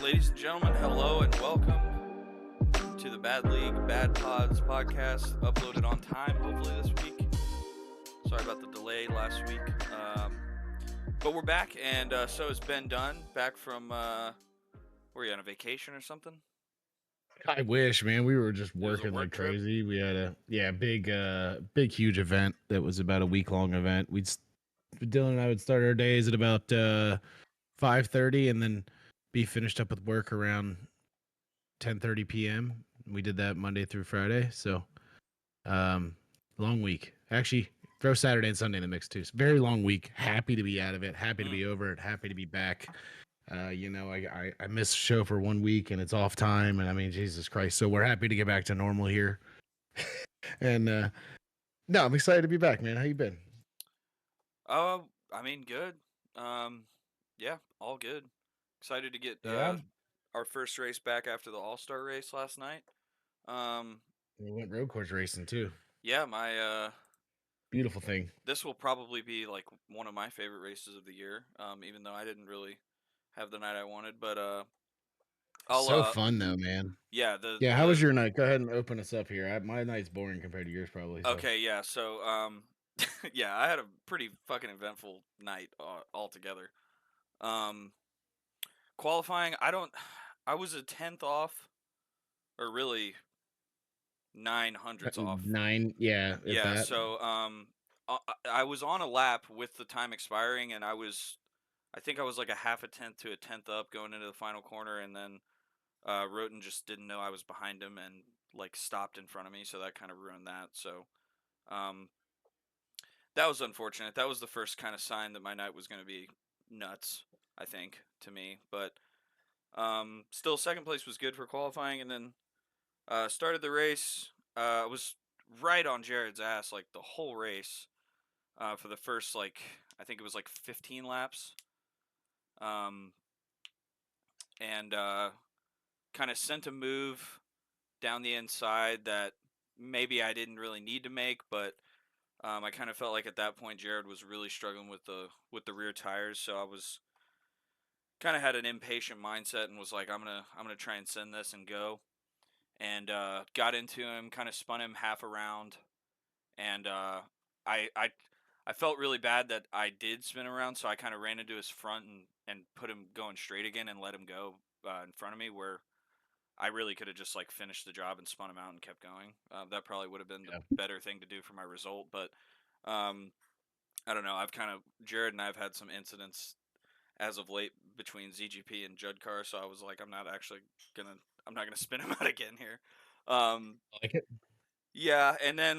Ladies and gentlemen, hello and welcome to the Bad League Bad Pods podcast, uploaded on time, hopefully this week. Sorry about the delay last week. But we're back, and so is Ben Dunn, back from, were you on a vacation or something? I wish, man. We were just was a working work like trip? crazy. We had a big, huge event that was about a week-long event. Dylan and I would start our days at about 5:30, and then be finished up with work around 10:30 p.m. We did that Monday through Friday, so long week. Actually, throw Saturday and Sunday in the mix too. It's a very long week. Happy to be out of it. Happy to be over it. Happy to be back. I missed the show for 1 week and it's off time, and I mean, Jesus Christ. So we're happy to get back to normal here. And no, I'm excited to be back, man. How you been? I mean, good. Yeah, all good. Excited to get our first race back after the All-Star race last night. We went road course racing too. Yeah, my Beautiful thing. this will probably be like one of my favorite races of the year. Even though I didn't really have the night I wanted, but So fun though, man. yeah, How was your night? Go ahead and open us up here. My night's boring compared to yours, probably. So. Okay, yeah. So yeah, I had a pretty fucking eventful night altogether. Qualifying, I was a 10th off, or really 900s off. 9, yeah. Yeah, That. so I was on a lap with the time expiring, and I think I was like a half a tenth to a tenth up going into the final corner, and then Roten just didn't know I was behind him and like stopped in front of me, so that kind of ruined that. So that was unfortunate. That was the first kind of sign that my night was going to be nuts, I think, to me. But still, second place was good for qualifying, and then started the race. I was right on Jared's ass like the whole race for the first, like, I think it was like 15 laps. And kind of sent a move down the inside that maybe I didn't really need to make, but I kind of felt like at that point Jared was really struggling with the rear tires, so I was kind of had an impatient mindset and was like, I'm gonna try and send this and go, and got into him, kind of spun him half around, and I felt really bad that I did spin around, so I kind of ran into his front and put him going straight again and let him go in front of me, where I really could have just like finished the job and spun him out and kept going. That probably would have been the better thing to do for my result, but I don't know. Jared and I have had some incidents as of late between ZGP and Judcar, so I was like, I'm not gonna spin him out again here. I like it. Yeah, and then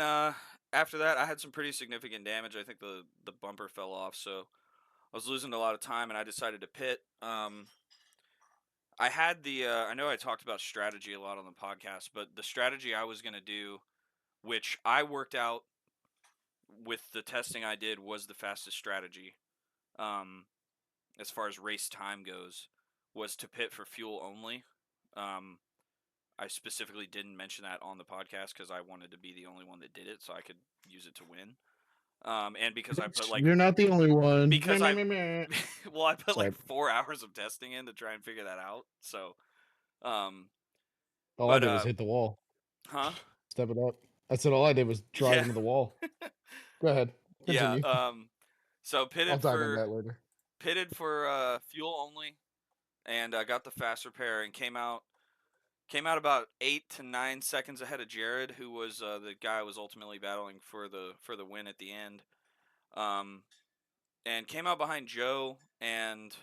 after that, I had some pretty significant damage. I think the bumper fell off, so I was losing a lot of time, and I decided to pit. I had I know I talked about strategy a lot on the podcast, but the strategy I was going to do, which I worked out with the testing I did, was the fastest strategy, as far as race time goes, was to pit for fuel only. I specifically didn't mention that on the podcast because I wanted to be the only one that did it, so I could use it to win. And because I put like, you're not the only one. because I well, I put Sorry. like 4 hours of testing in to try and figure that out. So all I did was hit the wall. Huh? Step it up. I said all I did was drive into the wall. Go ahead. Continue. Yeah. So I'll dive into that later. Pitted for fuel only, and I got the fast repair and came out about 8 to 9 seconds ahead of Jared, who was the guy I was ultimately battling for the win at the end. And came out behind Joe, and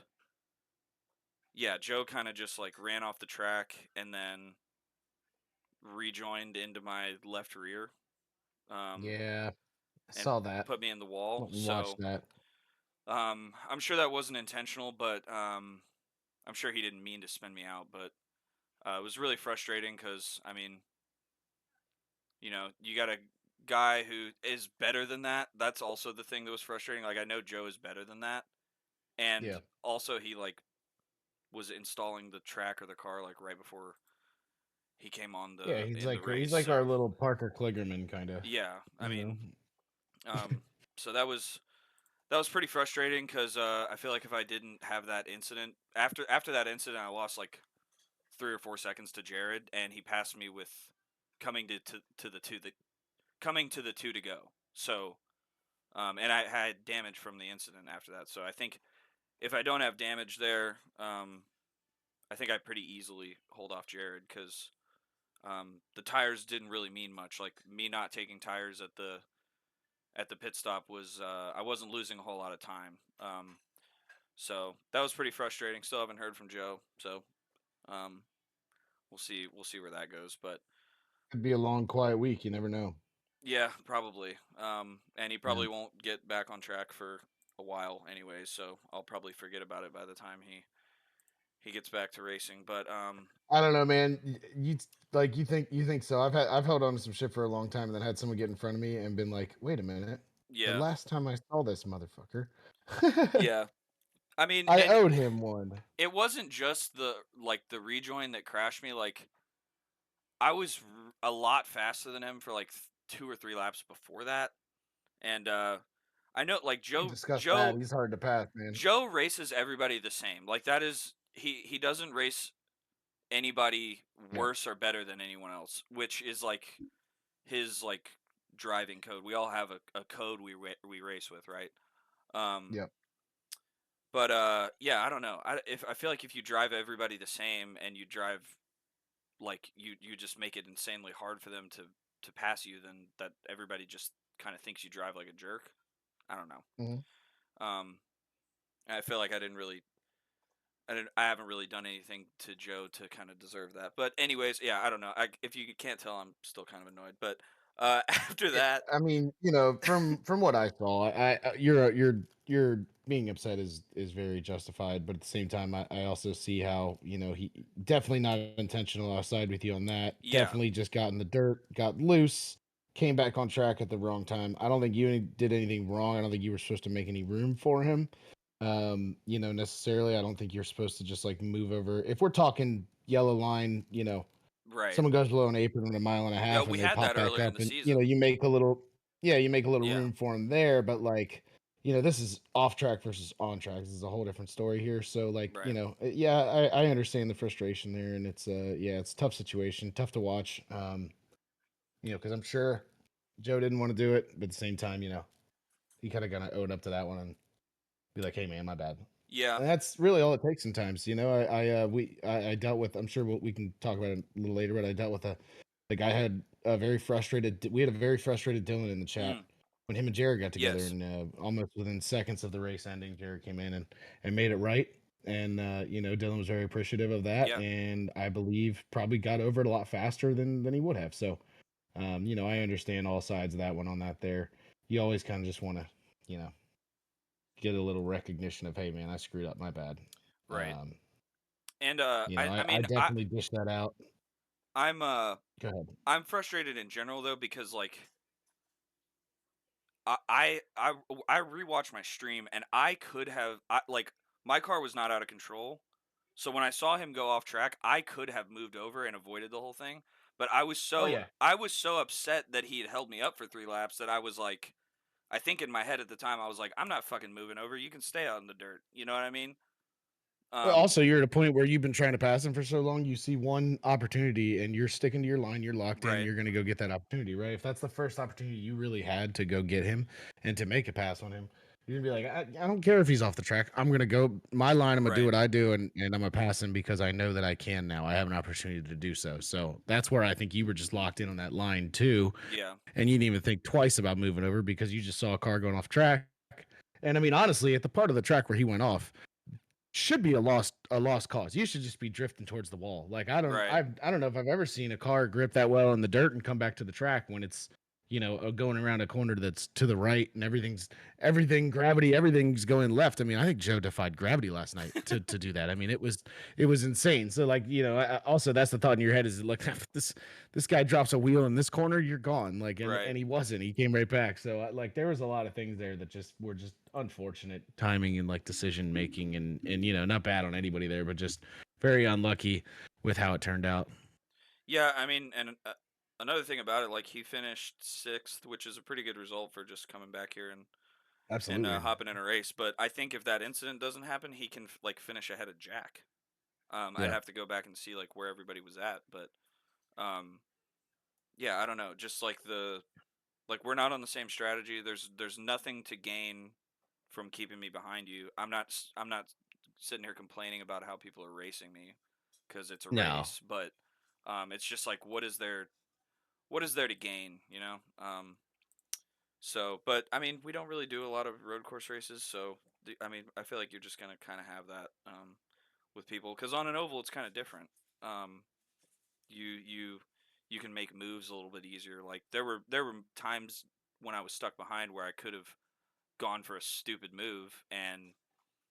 yeah, Joe kind of just like ran off the track and then rejoined into my left rear. Yeah, I saw that. Put me in the wall. Watch that. I'm sure that wasn't intentional, but I'm sure he didn't mean to spin me out. But it was really frustrating because, I mean, you know, you got to guy who is better than that. That's also the thing that was frustrating. Like I know Joe is better than that, and Yeah. also he like was installing the track or the car like right before he came on Yeah, the in the race. he's like our So little Parker Kligerman kind of, yeah, I you know. mean, um, so that was pretty frustrating because I feel like if I didn't have that incident after that incident, I lost like 3 or 4 seconds to Jared, and he passed me with coming to the two that coming to the two to go. So and I had damage from the incident after that. So I think if I don't have damage there, I think I pretty easily hold off Jared because the tires didn't really mean much. Like me not taking tires at the pit stop was I wasn't losing a whole lot of time. So that was pretty frustrating. Still haven't heard from Joe. So um, we'll see where that goes. But Could be a long, quiet week. You never know. yeah, probably. And he Yeah. probably won't get back on track for a while anyway. So I'll probably forget about it by the time he gets back to racing. But I don't know, man. You think so? I've held on to some shit for a long time, and then had someone get in front of me and been like, "Wait a minute, the yeah, last time I saw this motherfucker, yeah. I mean, I and owed him one." it wasn't just the rejoin that crashed me. Like I was a lot faster than him for like 2 or 3 laps before that, and I know like Can't discuss that. He's hard to pass, man. Joe races everybody the same. Like that is he doesn't race anybody Yeah. worse or better than anyone else, which is like his like driving code. We all have a code we race with, right? Um, Yep. but yeah, I don't know. I feel like if you drive everybody the same and you drive like you just make it insanely hard for them to pass you, then that everybody just kind of thinks you drive like a jerk. I don't know. Hmm. Um, I feel like I haven't really done anything to Joe to kind of deserve that. But anyways, yeah, I don't know. If you can't tell, I'm still kind of annoyed. But after Yeah, that, I mean, from what I saw, you're being upset is very justified, but at the same time, I also see how he definitely not intentional. I'll side with you on that. yeah, Definitely just got in the dirt, got loose, came back on track at the wrong time. I don't think did anything wrong. I don't think you were supposed to make any room for him. Necessarily, I don't think you're supposed to just like move over. If we're talking yellow line, right. someone goes below an apron at a mile and a Yeah, half we and they had pop that back earlier in up, the and season. you make a little, yeah, you make a little Yeah, room for him there, but like this is off track versus on track. This is a whole different story here. So like right. yeah, I understand the frustration there, and it's yeah, it's a tough situation, tough to watch. Because I'm sure Joe didn't want to do it, but at the same time, he kind of gonna own up to that one and be like, hey man, my bad. Yeah. And that's really all it takes sometimes. I dealt with. I'm sure we can talk about it a little later, but I dealt with the guy had a very frustrated. We had a very frustrated Dylan in the chat Mm, when him and Jared got together, yes. and almost within seconds of the race ending, Jared came in and made it right. And Dylan was very appreciative of that, Yeah. and I believe probably got over it a lot faster than he would have. So, I understand all sides of that one on that. There, you always kind of just want to, you know, get a little recognition of, hey man, I screwed up, my bad. Right. And I I mean definitely dish that out. I'm Go ahead. I'm frustrated in general though because like I rewatched my stream and I could have like my car was not out of control. So when I saw him go off track, I could have moved over and avoided the whole thing. But Oh yeah. I was so upset that he had held me up for 3 laps that I was like I think in my head at the time I was like I'm not fucking moving over. You can stay out in the dirt. You know what I mean? Well, Um also, you're at a point where you've been trying to pass him for so long. You see one opportunity, and you're sticking to your line. You're locked in. right. You're going to go get that opportunity, right? If that's the first opportunity you really had to go get him and to make a pass on him, you're gonna be like, I don't care if he's off the track. I'm gonna go my line. I'm gonna do Right. what I do, and I'm gonna pass him because I know that I can now. I have an opportunity to do so. So that's where I think you were just locked in on that line too, Yeah. and you didn't even think twice about moving over because you just saw a car going off track. And I mean, honestly, at the part of the track where he went off, should be a lost cause. You should just be drifting towards the wall. Like Right. I don't know if I've ever seen a car grip that well in the dirt and come back to the track when it's going around a corner that's to the right and everything gravity, everything's going left. I mean, I think Joe defied gravity last night to do that. I mean, it was insane. So like, also that's the thought in your head is like this guy drops a wheel in this corner, you're gone. Like Right. and he wasn't. He came right back. So like there was a lot of things there that just were just unfortunate timing and like decision making and not bad on anybody there, but just very unlucky with how it turned out. Yeah, I mean, and another thing about it, like he finished sixth, which is a pretty good result for just coming back here and Absolutely. hopping in a race. But I think if that incident doesn't happen, he can like finish ahead of Jack. I'd Yeah. have to go back and see like where everybody was at, but um, yeah, I don't know. Just like we're not on the same strategy. There's nothing to gain from keeping me behind you. I'm not sitting here complaining about how people are racing me because it's a No. race, but it's just like what is there to gain, you know? So, but I mean, we don't really do a lot of road course races, so I mean, I feel like you're just gonna kind of have that with people because on an oval it's kind of different. Um, you you you can make moves a little bit easier. Like there were times when I was stuck behind where I could have gone for a stupid move and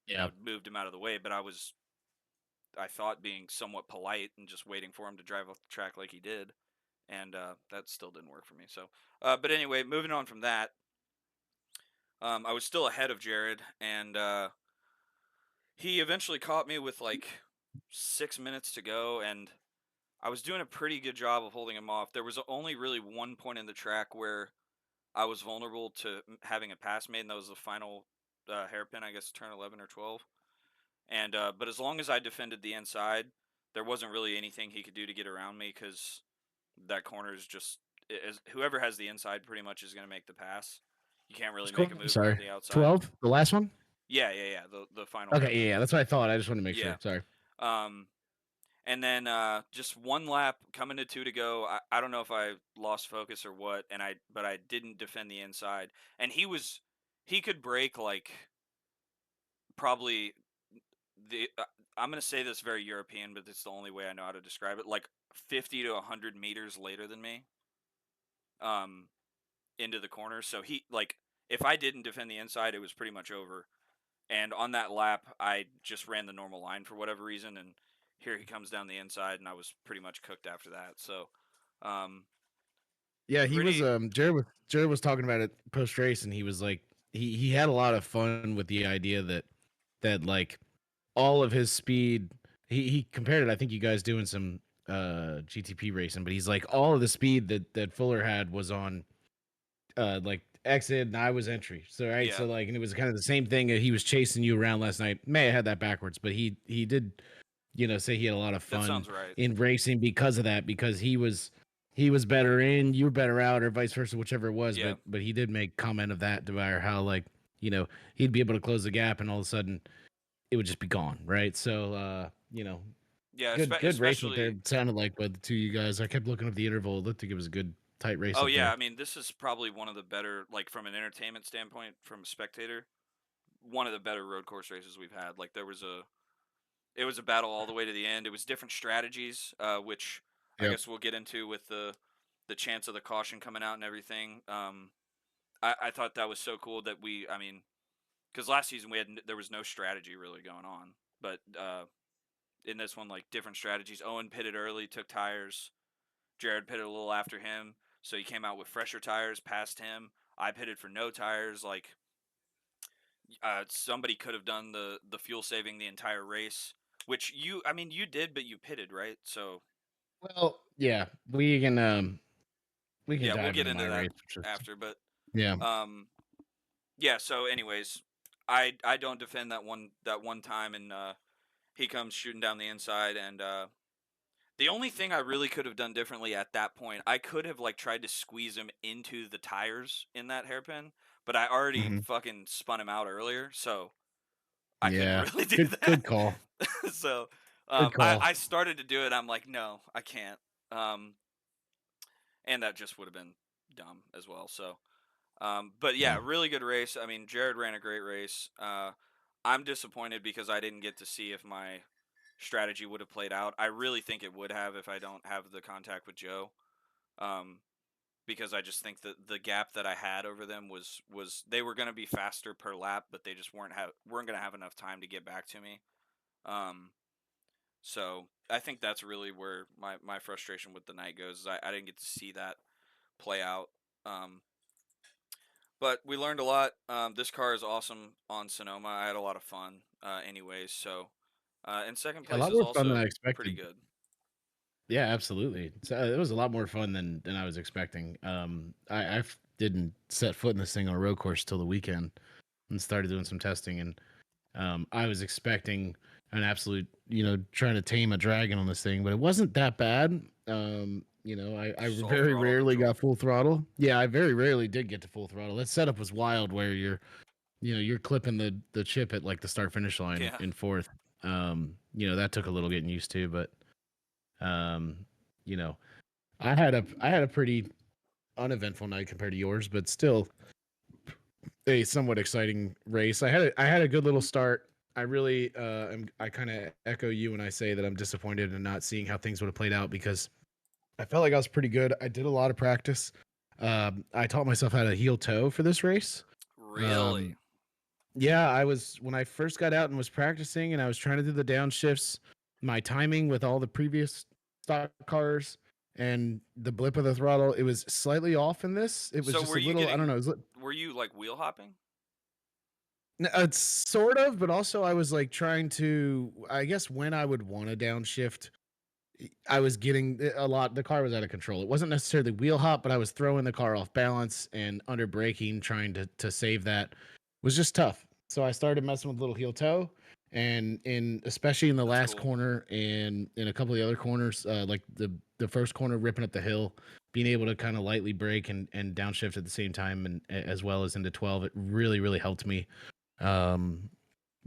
Yeah. moved him out of the way, but I thought being somewhat polite and just waiting for him to drive off the track like he did, and that still didn't work for me. So, but anyway, moving on from that, I was still ahead of Jared, and he eventually caught me with like 6 minutes to go, and I was doing a pretty good job of holding him off. There was only really one point in the track where I was vulnerable to having a pass made, and that was the final hairpin, I guess, turn 11 or 12. And but as long as I defended the inside, there wasn't really anything he could do to get around me because that corner is just whoever has the inside pretty much is going to make the pass. You can't really Score? make a I'm move around sorry. the outside. 12? The last one? Yeah, yeah, yeah. The final Okay, hairpin. yeah, that's what I thought. I just wanted to make Yeah. sure. Sorry. Um, and then just one lap coming to two to go. I don't know if I lost focus or what, but I didn't defend the inside, and he could break like probably the I'm gonna say this very European, but it's the only way I know how to describe it. Like 50 to 100 meters later than me, um, into the corner. So he like if I didn't defend the inside, it was pretty much over. And on that lap, I just ran the normal line for whatever reason, and here he comes down the inside, and I was pretty much cooked after that. So, um, Yeah, he was pretty Jared was talking about it post race and he was like he had a lot of fun with the idea that like all of his speed he compared it, I think you guys doing some GTP racing, but he's like all of the speed that Fuller had was on like exit and I was entry. So right, yeah, so like and it was kind of the same thing that he was chasing you around last night. May have had that backwards, but he did say he had a lot of that fun sounds right. in racing because of that, because he was better in, you were better out, or vice versa, whichever it was. Yeah, But he did make comment of that about how like he'd be able to close the gap, and all of a sudden it would just be gone, right? So yeah, good racing there. especially. It sounded like by the two of you guys. I kept looking up the interval. It looked like it was a good tight race Oh up yeah, there. I mean, this is probably one of the better, like from an entertainment standpoint, from a spectator, one of the better road course races we've had. Like it was a battle all the way to the end. It was different strategies, which I Yep. guess we'll get into with the chance of the caution coming out and everything. I thought that was so cool that I mean, because last season there was no strategy really going on, but in this one, like different strategies. Owen pitted early, took tires. Jared pitted a little after him, so he came out with fresher tires, passed him. I pitted for no tires. Like somebody could have done the fuel saving the entire race, which I mean, you did, but you pitted right. So Well, yeah, we can yeah, we'll dive get into my into that race. Which is, after, but yeah, um, yeah. So, anyways, I don't defend that one time, and he comes shooting down the inside, and the only thing I really could have done differently at that point, I could have like tried to squeeze him into the tires in that hairpin, but I already hmm, fucking spun him out earlier, so I couldn't yeah. really do Good that. call. So Good I call. started to do it. I'm like, no, I can't. Um, and that just would have been dumb as well. So, but yeah, Yeah. really good race. I mean, Jared ran a great race. I'm disappointed because I didn't get to see if my strategy would have played out. I really think it would have if I don't have the contact with Joe. Um, because I just think that the gap that I had over them was they were going to be faster per lap, but they just weren't going to have enough time to get back to me. Um, so I think that's really where my frustration with the night goes. Is I didn't get to see that play out. Um, but we learned a lot. This car is awesome on Sonoma. I had a lot of fun, anyways. So, and second A place lot is more fun than I also pretty expected. good. Yeah, absolutely. So it was a lot more fun than I was expecting. I didn't set foot in this thing on a road course till the weekend and started doing some testing, and I was expecting an absolute, trying to tame a dragon on this thing, but it wasn't that bad. I Just all very throttle rarely got control. full throttle. Yeah, I very rarely did get to full throttle. That setup was wild, where you're clipping the chip at like the start finish line Yeah. in fourth. That took a little getting used to, but um, you know, I had a pretty uneventful night compared to yours, but still a somewhat exciting race. I had a good little start. I really I kind of echo you when I say that I'm disappointed in not seeing how things would have played out, because I felt like I was pretty good. I did a lot of practice. I taught myself how to heel toe for this race. Really? Um, yeah, I was when I first got out and was practicing, and I was trying to do the downshifts. My timing with all the previous stock cars and the blip of the throttle, it was slightly off in this. It was So just were a you little, I don't getting? know. Were you like wheel hopping? It's sort of, but also I was like trying to. I guess when I would want to downshift, I was getting a lot. The car was out of control. It wasn't necessarily wheel hop, but I was throwing the car off balance and under braking, trying to save that. Was just tough. So I started messing with little heel toe, and in especially in the That's last cool. corner and in a couple of the other corners, like the first corner ripping up the hill, being able to kind of lightly brake and downshift at the same time, and as well as into 12, it really helped me um,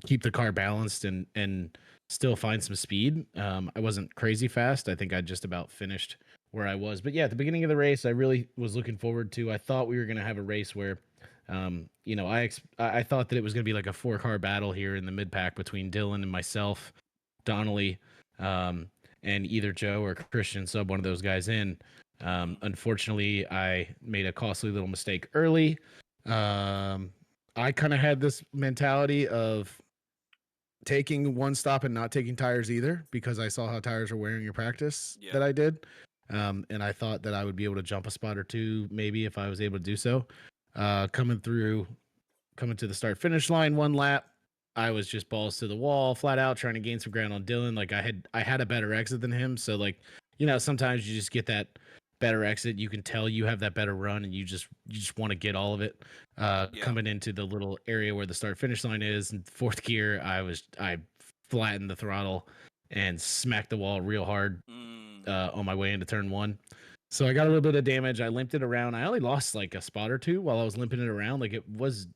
keep the car balanced and still find some speed. I wasn't crazy fast. I think I just about finished where I was. But yeah, at the beginning of the race, I really was looking forward to. I thought we were going to have a race where, I thought that it was going to be like a 4 car battle here in the mid pack between Dylan and myself, Donnelly, um, and either Joe or Christian sub one of those guys in. Hmm. Unfortunately, I made a costly little mistake early. Um, I kind of had this mentality of taking one stop and not taking tires either, because I saw how tires were wearing in practice Yeah. that I did. And I thought that I would be able to jump a spot or two, maybe if I was able to do so. Coming to the start finish line one lap, I was just balls to the wall, flat out trying to gain some ground on Dylan. Like I had a better exit than him, so like sometimes you just get that better exit. You can tell you have that better run, and you just want to get all of it. Yeah. Coming into the little area where the start finish line is, in fourth gear, I flattened the throttle and smacked the wall real hard Mm. on my way into turn one. So I got a little bit of damage. I limped it around. I only lost like a spot or two while I was limping it around. Like it was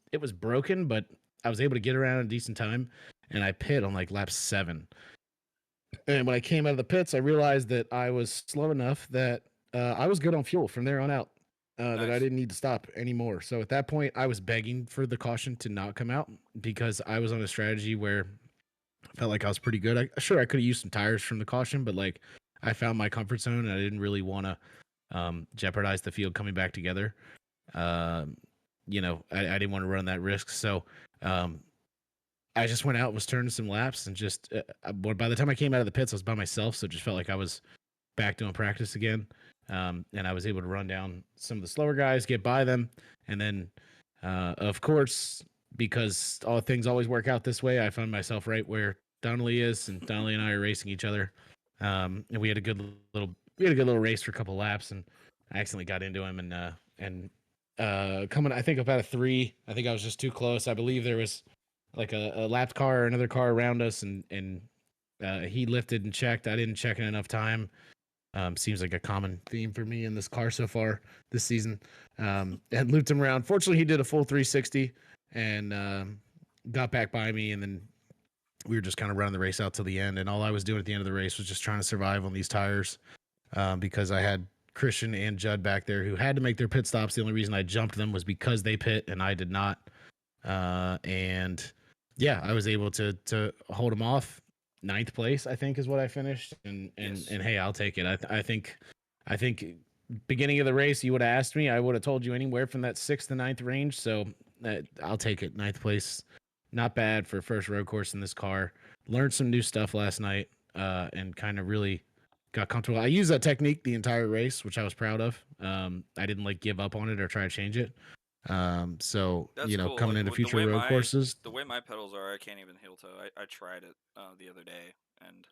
broken, but I was able to get around in a decent time. And I pit on like lap 7. And when I came out of the pits, I realized that I was slow enough that I was good on fuel from there on out. That I Nice. didn't need to stop anymore. So at that point, I was begging for the caution to not come out, because I was on a strategy where I felt like I was pretty good. Sure, I could have used some tires from the caution, but like I found my comfort zone, and I didn't really want to jeopardize the field coming back together. Um, I didn't want to run that risk. So um, I just went out, was turning some laps, and just by the time I came out of the pits, I was by myself. So it just felt like I was back doing practice again. And I was able to run down some of the slower guys, get by them. And then, of course, because all things always work out this way, I found myself right where Donnelly is, and Donnelly and I are racing each other. And we had a good little race for a couple laps, and I accidentally got into him, and coming, I think about a 3. I think I was just too close. I believe there was like a lapped car or another car around us, and he lifted and checked. I didn't check in enough time. Seems like a common theme for me in this car so far this season. And looped him around. Fortunately, he did a full 360 and got back by me. And then we were just kind of running the race out to the end. And all I was doing at the end of the race was just trying to survive on these tires, because I had Christian and Judd back there who had to make their pit stops. The only reason I jumped them was because they pit and I did not. And yeah, I was able to hold him off. Ninth place, I think, is what I finished, and and Yes. and hey, I'll take it. I think beginning of the race, you would have asked me, I would have told you anywhere from that sixth to ninth range. So I'll take it. Ninth place, not bad for first road course in this car. Learned some new stuff last night, and kind of really got comfortable. I used that technique the entire race, which I was proud of. I didn't like give up on it or try to change it. So That's cool. coming Like into the future way road my courses, pedals are, I can't even heel toe. I tried it the other day, and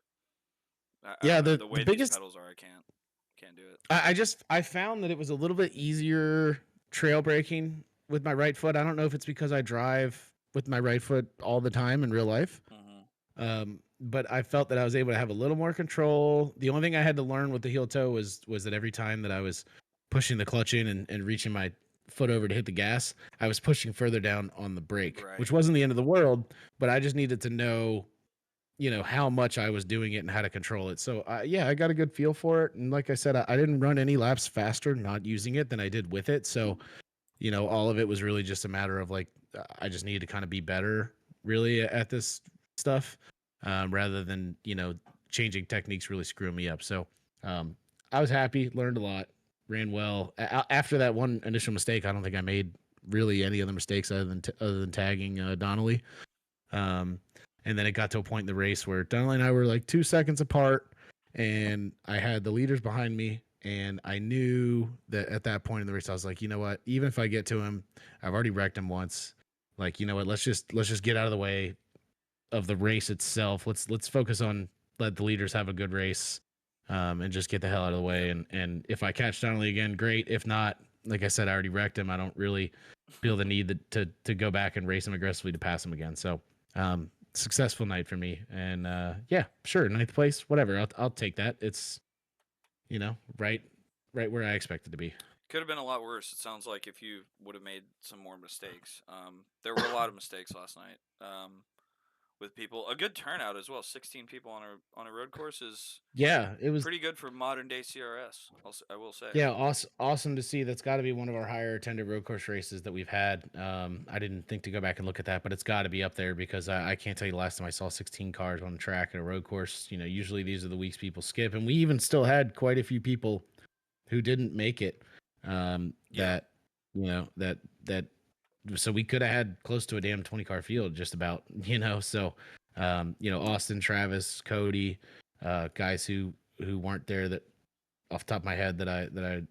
I yeah, don't know. the The the way these biggest pedals are, I can't do it. I found that it was a little bit easier trail braking with my right foot. I don't know if it's because I drive with my right foot all the time in real life. Hmm. But I felt that I was able to have a little more control. The only thing I had to learn with the heel toe was that every time that I was pushing the clutch in and reaching my foot over to hit the gas, I was pushing further down on the brake, Right. which wasn't the end of the world, but I just needed to know how much I was doing it and how to control it. So yeah, I got a good feel for it. And like I said, I didn't run any laps faster not using it than I did with it. So all of it was really just a matter of like I just needed to kind of be better really at this stuff, rather than changing techniques really screwing me up. So um, I was happy, learned a lot, ran well. After that one initial mistake, I don't think I made really any other mistakes other than tagging Donnelly. Um, and then it got to a point in the race where Donnelly and I were like 2 seconds apart, and I had the leaders behind me. And I knew that at that point in the race, I was like, you know what? Even if I get to him, I've already wrecked him once. Like, you know what? Let's just get out of the way of the race itself. Let's focus on let the leaders have a good race, and just get the hell out of the Yeah. way. And if I catch Donnelly again, great. If not, like I said, I already wrecked him. I don't really feel the need to go back and race him aggressively to pass him again. So successful night for me. And yeah, sure, ninth place, whatever. I'll take that. It's right where I expected to be. Could have been a lot worse. It sounds like if you would have made some more mistakes. There were a lot of mistakes last night. With people, a good turnout as well. 16 people on a road course is Yeah, it was. pretty good for modern day CRS. I will say. Yeah, awesome to see. That's got to be one of our higher attended road course races that we've had. I didn't think to go back and look at that, but it's got to be up there because I can't tell you the last time I saw 16 cars on the track at a road course. Usually these are the weeks people skip, and we even still had quite a few people who didn't make it. Yeah. That that so we could have had close to a damn 20 car field just about. So Austin, Travis, Cody, guys who weren't there that off the top of my head that I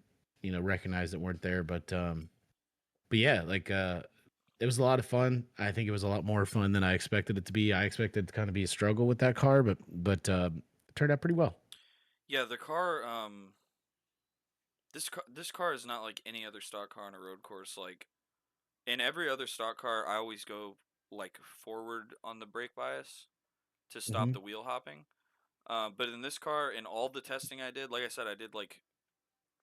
recognized that weren't there, but yeah, like it was a lot of fun. I think it was a lot more fun than I expected it to be. I expected it to kind of be a struggle with that car, but it turned out pretty well. Yeah. The car. This car is not like any other stock car on a road course. Like in every other stock car, I always go like forward on the brake bias to stop Hmm. the wheel hopping. But in this car, in all the testing I did, like I said, I did like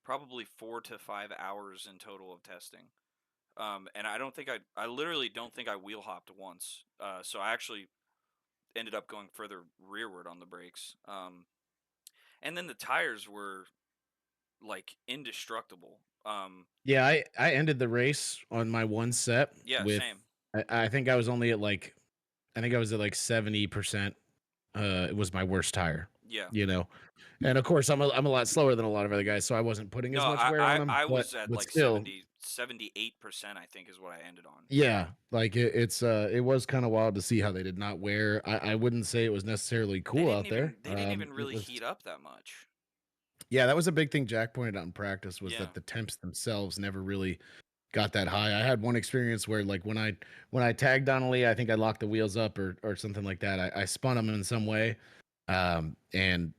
probably 4 to 5 hours in total of testing. And I literally don't think I wheel hopped once. So I actually ended up going further rearward on the brakes. And then the tires were like indestructible. Yeah, I ended the race on my one set Yeah, with same. I think I was only at like I think I was at like 70%. It was my worst tire, Yeah. you know. And of course, I'm a lot slower than a lot of other guys, so I wasn't putting No, as much wear on them. I But was at but like still, 78%, I think is what I ended on. yeah, like it was kind of wild to see how they did not wear. I wouldn't say it was necessarily cool out there. They didn't even It really was heat up that much. Yeah, that was a big thing Jack pointed out in practice was Yeah. that the temps themselves never really got that high. I had one experience where like when I tagged Donnelly, I think I locked the wheels up or something like that. I spun them in some way, and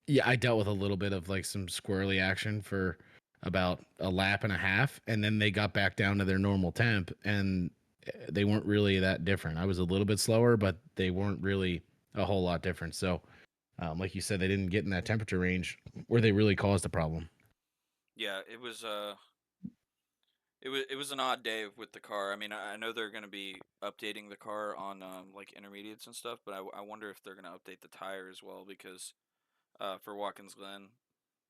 yeah, I dealt with a little bit of like some squirrely action for about a lap and a half, and then they got back down to their normal temp, and they weren't really that different. I was a little bit slower, but they weren't really a whole lot different. So, like you said, they didn't get in that temperature range where they really caused a problem. Yeah, it was an odd day with the car. I mean, I know they're going to be updating the car on like intermediates and stuff, but I wonder if they're going to update the tire as well because for Watkins Glen,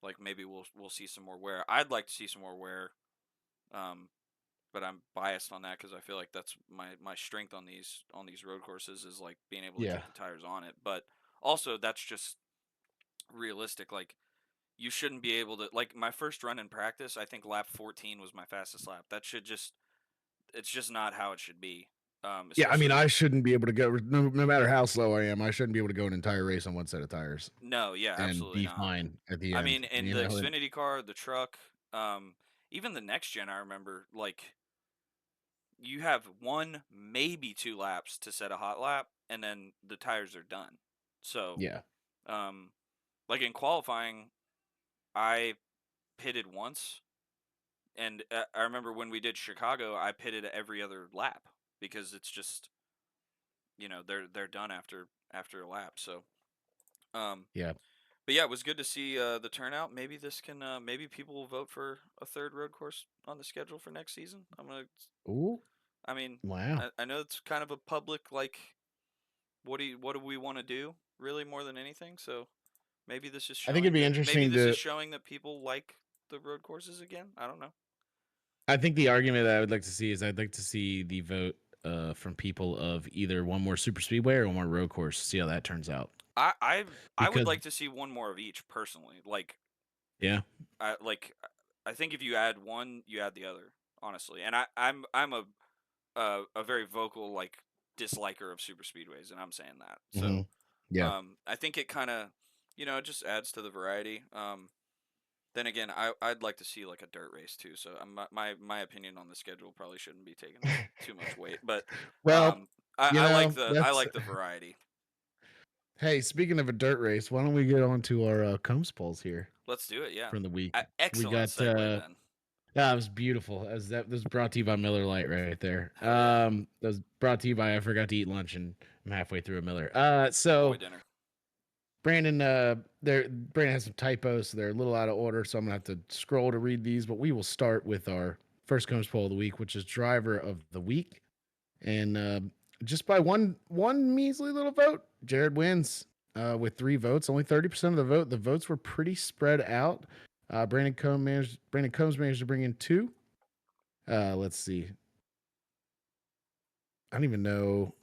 like maybe we'll see some more wear. I'd like to see some more wear, um, but I'm biased on that because I feel like that's my strength on these road courses is like being able to Yeah. keep the tires on it. But also that's just realistic. Like you shouldn't be able to, like, my first run in practice, I think lap 14 was my fastest lap. That should just it's just not how it should be. Yeah, I mean, Especially I shouldn't be able to go no matter how slow I am, I shouldn't be able to go an entire race on one set of tires no, yeah, and absolutely be not. fine at the I end, mean, in you the know? And Xfinity car, the truck, um, even the next gen, I remember, like, you have one, maybe two laps to set a hot lap, and then the tires are done. So, yeah. um, like in qualifying, I pitted once, and I remember when we did Chicago, I pitted every other lap because it's just, they're done after a lap. So, um, Yeah. but yeah, it was good to see the turnout. Maybe this can maybe people will vote for a third road course on the schedule for next season. Ooh, I mean, wow. I know it's kind of a public, like, what do we want to do really more than anything. So maybe this is I think it'd showing be that interesting to people like the road courses again. I don't know. I think the argument that I would like to see is I'd like to see the vote, from people of either one more super speedway or one more road course, see how that turns out. I would Because like to see one more of each personally. yeah. I think if you add one, you add the other. Honestly, and I'm a very vocal, like, disliker of super speedways, and I'm saying that. So Mhm. Yeah. I think it kind of, it just adds to the variety. Then again, I'd like to see like a dirt race too. So my opinion on the schedule probably shouldn't be taken too much weight, but Well, um, I, you I like know, the I that's like the variety. hey, speaking of a dirt race, why don't we get on to our, Combs polls here Let's do it. Yeah, from the week? We excellent got, segue, Ben. that was beautiful. That was brought to you by Miller Lite right there. Hell yeah, That was brought to you by I forgot to eat lunch and I'm halfway through a Miller. boy So dinner. Brandon has some typos, so they're a little out of order, so I'm gonna have to scroll to read these, but we will start with our first Combs poll of the week, which is driver of the week. And just by one measly little vote, Jared wins with 3 votes, only 30% of the vote. The votes were pretty spread out. Brandon Combs managed to bring in 2. Let's see. I don't even know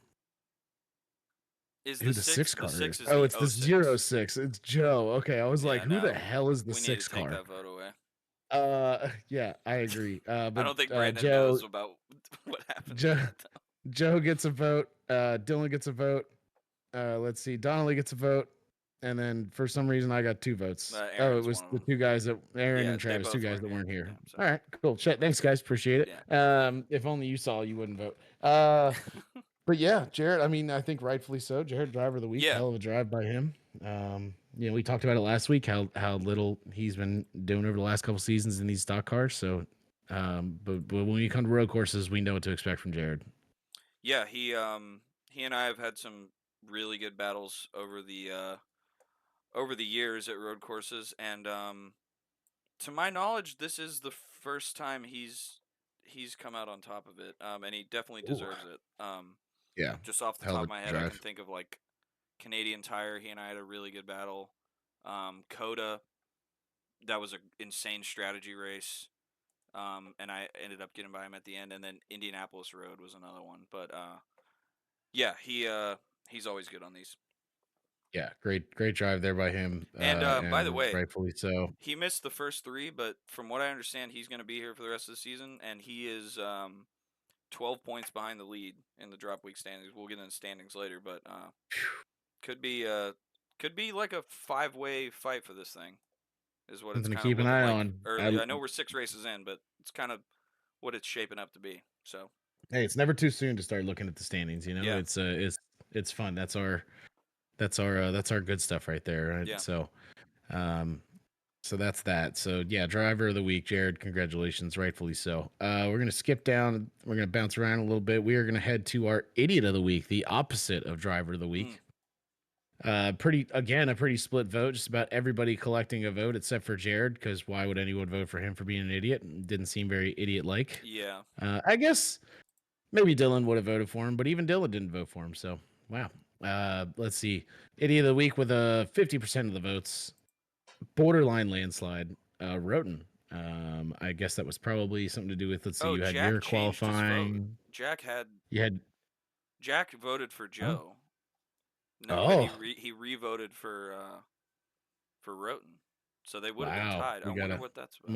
Is who the six the car is. six is Oh, the it's the oh zero 6? six. It's Joe. Okay, I was like, Yeah, who the no, hell is the we need to six take car? that vote away. Yeah, I agree. I But don't think Brandon Joe knows about what happened in Joe that though. Joe gets a vote. Dylan gets a vote. Let's see. Donnelly gets a vote, and then for some reason I got 2 votes. Oh, it Aaron's was one of the them. 2 guys that Aaron Yeah, and they Travis, two both guys weren't that here. weren't here. Yeah, so All right, cool. Shit, thanks guys, appreciate it. yeah. If only you saw, you wouldn't vote. But yeah, Jared. I mean, I think rightfully so. Jared, driver of the week, Yeah, hell of a drive by him. We talked about it last week how little he's been doing over the last couple seasons in these stock cars. So, but when we come to road courses, we know what to expect from Jared. yeah. He and I have had some really good battles over the years at road courses, and to my knowledge, this is the first time he's come out on top of it, and he definitely Ooh, deserves it. yeah, Just off the hell top of of a my head, I can drive. think of like Canadian Tire. He and I had a really good battle. Coda, that was an insane strategy race. And I ended up getting by him at the end. And then Indianapolis Road was another one. But yeah, he's always good on these. Yeah, great drive there by him, And by the and way, rightfully so. he missed the first three, but from what I understand, he's going to be here for the rest of the season, and he is 12 points behind the lead in the drop week standings. We'll get into standings later, but could be uh could be like a five-way fight for this thing. Is what it's Something to kind of keep an looking eye like on. early. I know we're 6 races in, but it's kind of what it's shaping up to be. So Hey, it's never too soon to start looking at the standings. yeah, It's fun. That's our good stuff right there. Right? yeah. Um, so that's that. So yeah, driver of the week, Jared. Congratulations, rightfully so. We're gonna skip down. We're gonna bounce around a little bit. We are gonna head to our idiot of the week, the opposite of driver of the Mm, week. A pretty split vote. Just about everybody collecting a vote except for Jared, because why would anyone vote for him for being an idiot? Didn't seem very idiot-like. yeah. I guess maybe Dylan would have voted for him, but even Dylan didn't vote for him. So wow. Let's see. Idiot of the week with 50% of the votes. Borderline landslide. Roten. I guess that was probably something to do with. Let's see. Oh, You had Jack your changed his vote. qualifying. Jack had You had Jack voted for oh Joe. No, but oh he re-voted for Roten. So they would have been Wow. tied. I We got wonder a what that's about.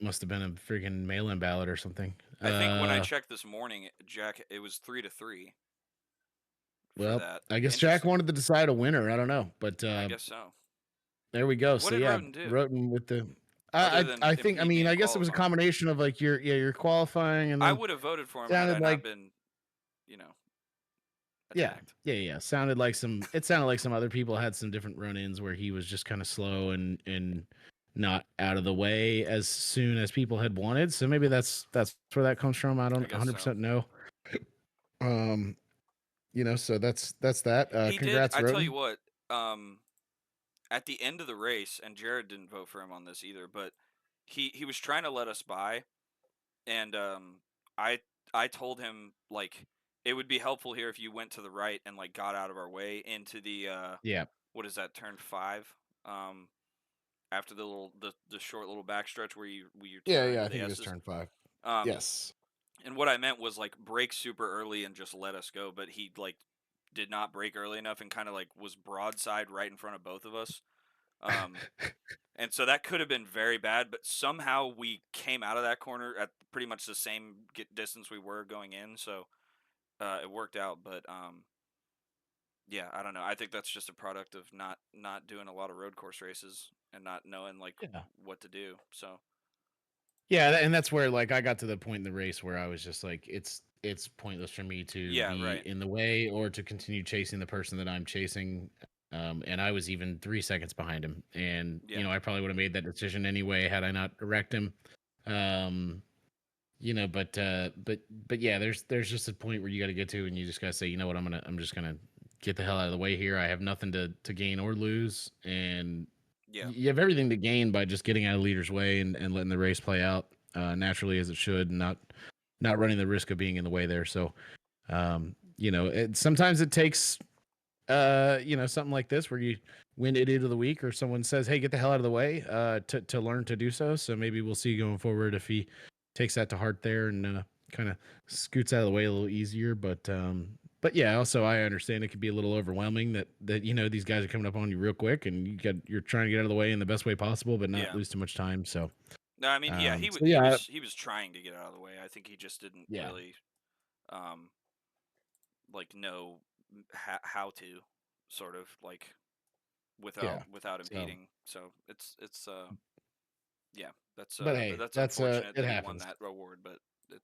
must have been a freaking mail-in ballot or something. I think when I checked this morning, Jack, it was 3-3 for Well, that. I guess Jack Interesting. wanted to decide a winner. I don't know, but I guess so. there we go. What So did yeah, Roden do Roten with the. other than I think I impede me mean in I guess it was a qualifying? combination of like you're qualifying and I then would have voted for him had I sounded not like been, you know, yeah attacked. yeah sounded like some it sounded like some other people had some different run-ins where he was just kind of slow and not out of the way as soon as people had wanted. So maybe that's where that comes from. I I don't guess so. 100% know. Um, so that's that. He did. Congrats, I tell you Roten. what. Um, at the end of the race, and Jared didn't vote for him on this either, but he was trying to let us by, and I I told him like it would be helpful here if you went to the right and like got out of our way into the Yeah. what is that, turn 5, um after the short little backstretch where you Yeah, turn yeah, into I the think it was S's. turn 5. Um, Yes. and what I meant was like brake super early and just let us go, but he like did not brake early enough and kind of like was broadside right in front of both of us. Um, and so that could have been very bad, but somehow we came out of that corner at pretty much the same distance we were going in, so it worked out. But yeah, I don't know. I think that's just a product of not doing a lot of road course races and not knowing like Yeah. what to do. So Yeah, and that's where like I got to the point in the race where I was just like, it's pointless for me to yeah, be right. in the way or to continue chasing the person that I'm chasing. And I was even 3 seconds behind him, and Yeah, I probably would have made that decision anyway had I not wrecked him. Um, but yeah, there's just a point where you got to get to, and you just got to say, you know what, I'm just gonna get the hell out of the way here. I have nothing to gain or lose, and yeah, you have everything to gain by just getting out of leader's way and letting the race play out naturally as it should, and not running the risk of being in the way there. So, sometimes it takes something like this where you win idiot of the week or someone says, hey, get the hell out of the way to learn to do so. So maybe we'll see going forward if he takes that to heart there and kind of scoots out of the way a little easier. But yeah, also I understand it could be a little overwhelming that these guys are coming up on you real quick and you're trying to get out of the way in the best way possible but not yeah. lose too much time. So No, I mean, yeah, so he yeah. was trying to get out of the way. I think he just didn't Yeah. really um like know how to sort of like Yeah. without So impeding. So it's yeah, but hey, that's that's unfortunate it that he won happens. that award, but it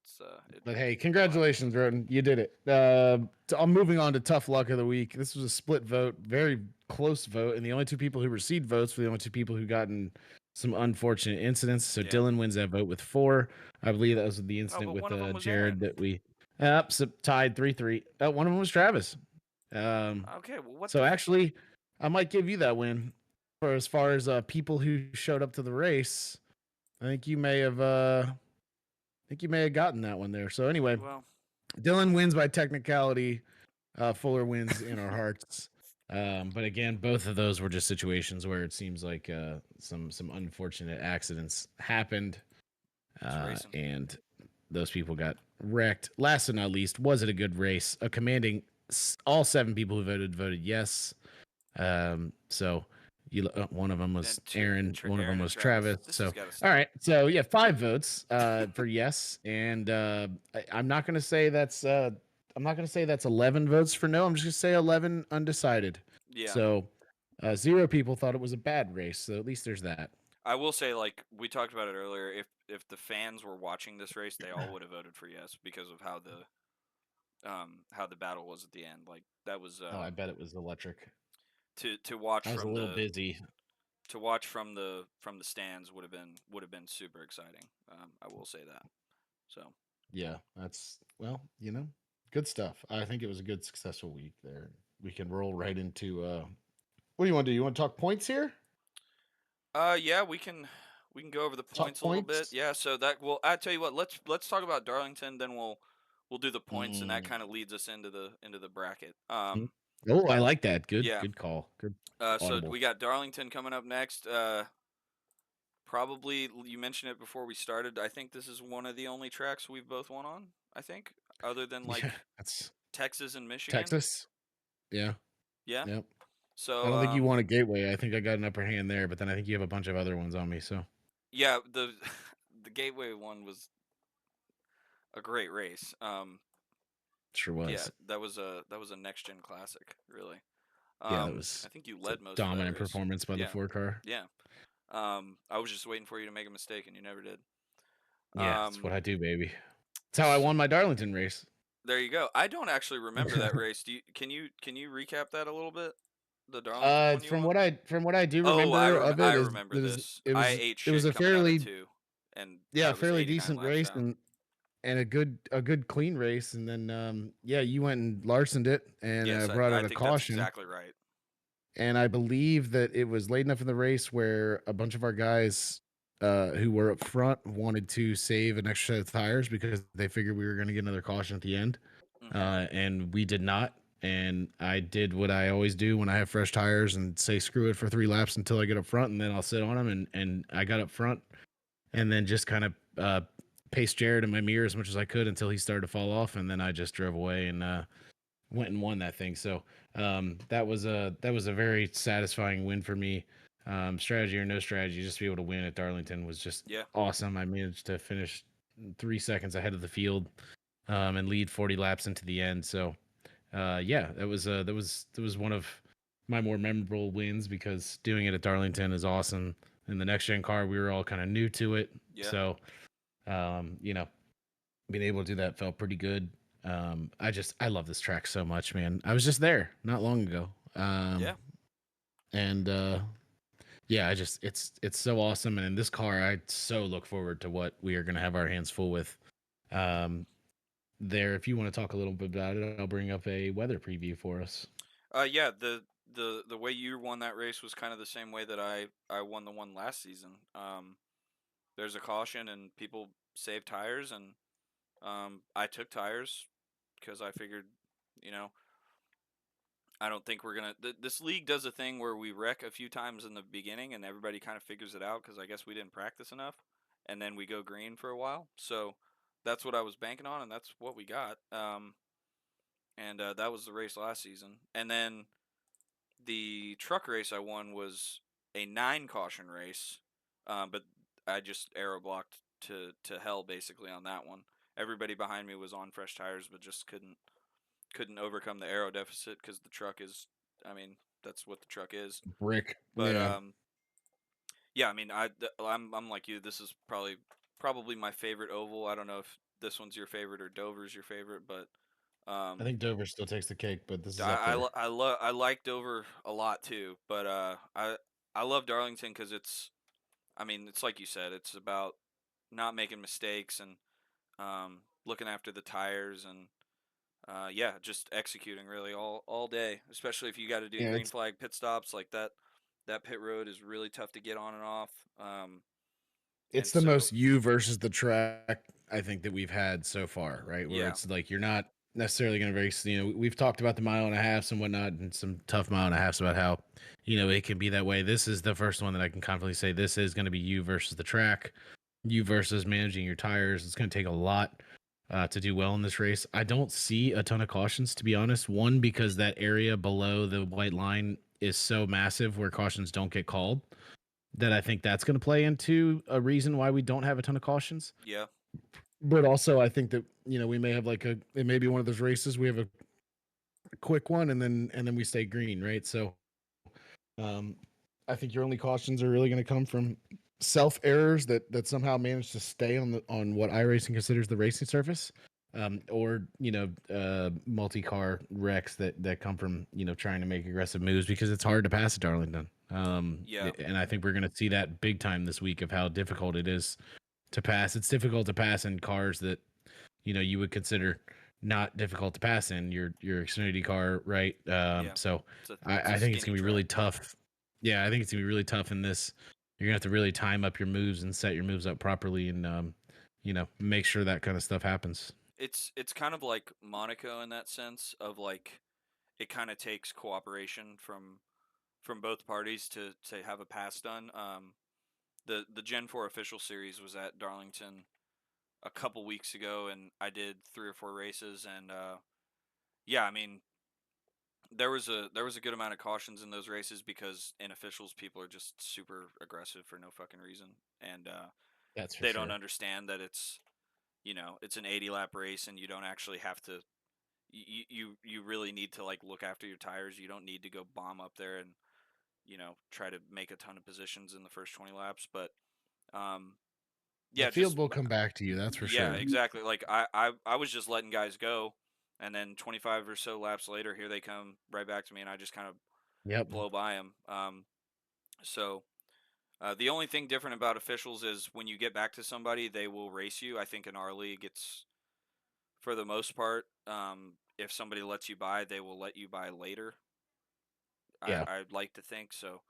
But hey, will happen. congratulations, Roden. You did it. I'm moving on to tough luck of the week. This was a split vote, very close vote, and the only two people who received votes were the only two people who gotten some unfortunate incidents. So Yeah. Dylan wins that vote with 4. I believe that was the Oh, incident but with one of them was Jared Aaron. that we so tied 3-3. One of them was Travis. Okay, well, what So the actually, I might give you that win for as far as people who showed up to the race. I think you may have gotten that one there. So anyway, well, Dylan wins by technicality. Fuller wins in our hearts. But again, both of those were just situations where it seems like some unfortunate accidents happened, it's racing. and those people got wrecked. Last but not least, was it a good race? A commanding all 7 people who voted yes. So one of them was And two, Aaron, one of them Aaron and was Travis. Travis. This has So got to all stop. right, so yeah, 5 votes for yes, and I'm not gonna say that's 11 votes for no. I'm just gonna say 11 undecided. Yeah. So 0 people thought it was a bad race. So at least there's that. I will say, like we talked about it earlier, if the fans were watching this race, they all would have voted for yes because of how the battle was at the end. Like that was Oh, I bet it was electric. to watch I was a from little busy. from the stands would have been super exciting. I will say that. So Yeah, that's good stuff. I think it was a good successful week there. We can roll right into what do you want to do? You want to talk points here? yeah, we can go over the Talk points a little bit. points? Yeah, so that well, I tell you what, let's talk about Darlington, then we'll do the points, and that Mm. kind of leads us into the bracket. Mm. Oh, I like that. Yeah. Good call. Good So audible. we got Darlington coming up next. Probably you mentioned it before we started. I think this is one of the only tracks we've both won on. I think, other than Yeah, like that's Texas and Michigan. Texas. Yeah. Yeah. Yep. I So don't think you won a gateway. I think I got an upper hand there, but then I think you have a bunch of other ones on me. So yeah, the the Gateway one was a great race. sure Yeah, was. that was a next gen classic, really. Yeah, that was I think you it's a led most of that dominant race. performance by the Yeah, 4 car. yeah. I was just waiting for you to make a mistake, and you never did. Yeah, that's what Um, I do, baby. That's how I s- won my Darlington race. there you go. I don't actually remember that race. Can you recap that a little bit? The Darlington one you From won? what I do Oh, remember of I it is remember this. it I was ate it was shit a coming out of fairly two, and yeah I was fairly 89 decent laps race down. and a good clean race, and then yeah, you went and Larsoned it and Yes, brought I out a think that's caution. exactly right. And I believe that it was late enough in the race where a bunch of our guys who were up front wanted to save an extra set of tires because they figured we were going to get another caution at the end, Hmm. and we did not. And I did what I always do when I have fresh tires and say screw it for 3 laps until I get up front, and then I'll sit on them. And I got up front, and then just kind of paced Jared in my mirror as much as I could until he started to fall off, and then I just drove away and went and won that thing. So that was a very satisfying win for me. Strategy or no strategy, just to be able to win at Darlington was just Yeah, awesome. I managed to finish 3 seconds ahead of the field and lead 40 laps into the end. So yeah, that was one of my more memorable wins because doing it at Darlington is awesome. In the next gen car, we were all kind of new to it, yeah, so you know, being able to do that felt pretty good. I love this track so much, man. I was just there not long ago. yeah. And yeah, it's so awesome. And in this car, I so look forward to what we are gonna have our hands full with. Um there, if you want to talk a little bit about it, I'll bring up a weather preview for us. Yeah. The way you won that race was kind of the same way that I won the one last season. There's a caution, and people save tires, and I took tires because I figured, you know, I don't think we're gonna. This league does a thing where we wreck a few times in the beginning, and everybody kind of figures it out because I guess we didn't practice enough, and then we go green for a while. So that's what I was banking on, and that's what we got. And that was the race last season. And then the truck race I won was a 9 caution race, but I just aero blocked to hell basically on that one. Everybody behind me was on fresh tires, but just couldn't overcome the aero deficit because the truck is, I mean, that's what the truck is. Brick. But Yeah. yeah, I mean, I'm like you. This is probably my favorite oval. I don't know if this one's your favorite or Dover's your favorite, but I um, think Dover still takes the cake, but this is up there. I like Dover a lot too. But I love Darlington because it's, I mean, it's like you said, it's about not making mistakes and looking after the tires and yeah, just executing really all day, especially if you got to do Yeah, green flag pit stops like that. That pit road is really tough to get on and off. it's And the so, most you versus the track I think that we've had so far, right? Where yeah, it's like you're not necessarily going to very, we've talked about the mile and a half and whatnot, and some tough mile and a halfs about how it can be that way. This is the first one that I can confidently say this is going to be you versus the track, you versus managing your tires. It's going to take a lot to do well in this race. I don't see a ton of cautions, to be honest. One, because that area below the white line is so massive where cautions don't get called, that I think that's going to play into a reason why we don't have a ton of cautions. yeah, But also, I think that we may have like it may be one of those races we have a quick one and then we stay green, right? So, um, I think your only cautions are really going to come from self errors that somehow manage to stay on what iRacing considers the racing surface, or multi car wrecks that come from trying to make aggressive moves because it's hard to pass at Darlington. yeah. And I think we're going to see that big time this week of how difficult it is to pass. It's difficult to pass in cars that you would consider not difficult to pass in your Xfinity car, right? Yeah, So it's a I think it's skinny gonna be really track. tough. Yeah, I think it's gonna be really tough in this. You're gonna have to really time up your moves and set your moves up properly, and make sure that kind of stuff happens. It's kind of like Monaco in that sense of like it kind of takes cooperation from both parties to have a pass done. The Gen 4 official series was at Darlington a couple weeks ago, and I did 3 or 4 races, and yeah, I mean, there was a good amount of cautions in those races because in officials people are just super aggressive for no fucking reason, and That's for they don't sure. understand that it's an 80 lap race and you don't actually have to. You really need to like look after your tires. You don't need to go bomb up there and try to make a ton of positions in the first 20 laps. But um, The yeah, field just will come back to you, that's for yeah, sure. exactly. Like I was just letting guys go, and then 25 or so laps later, here they come right back to me, and I just kind of Yep. blow by them. So the only thing different about officials is when you get back to somebody, they will race you. I think in our league, it's for the most part, if somebody lets you by, they will let you by later. Yeah. I'd like to think so.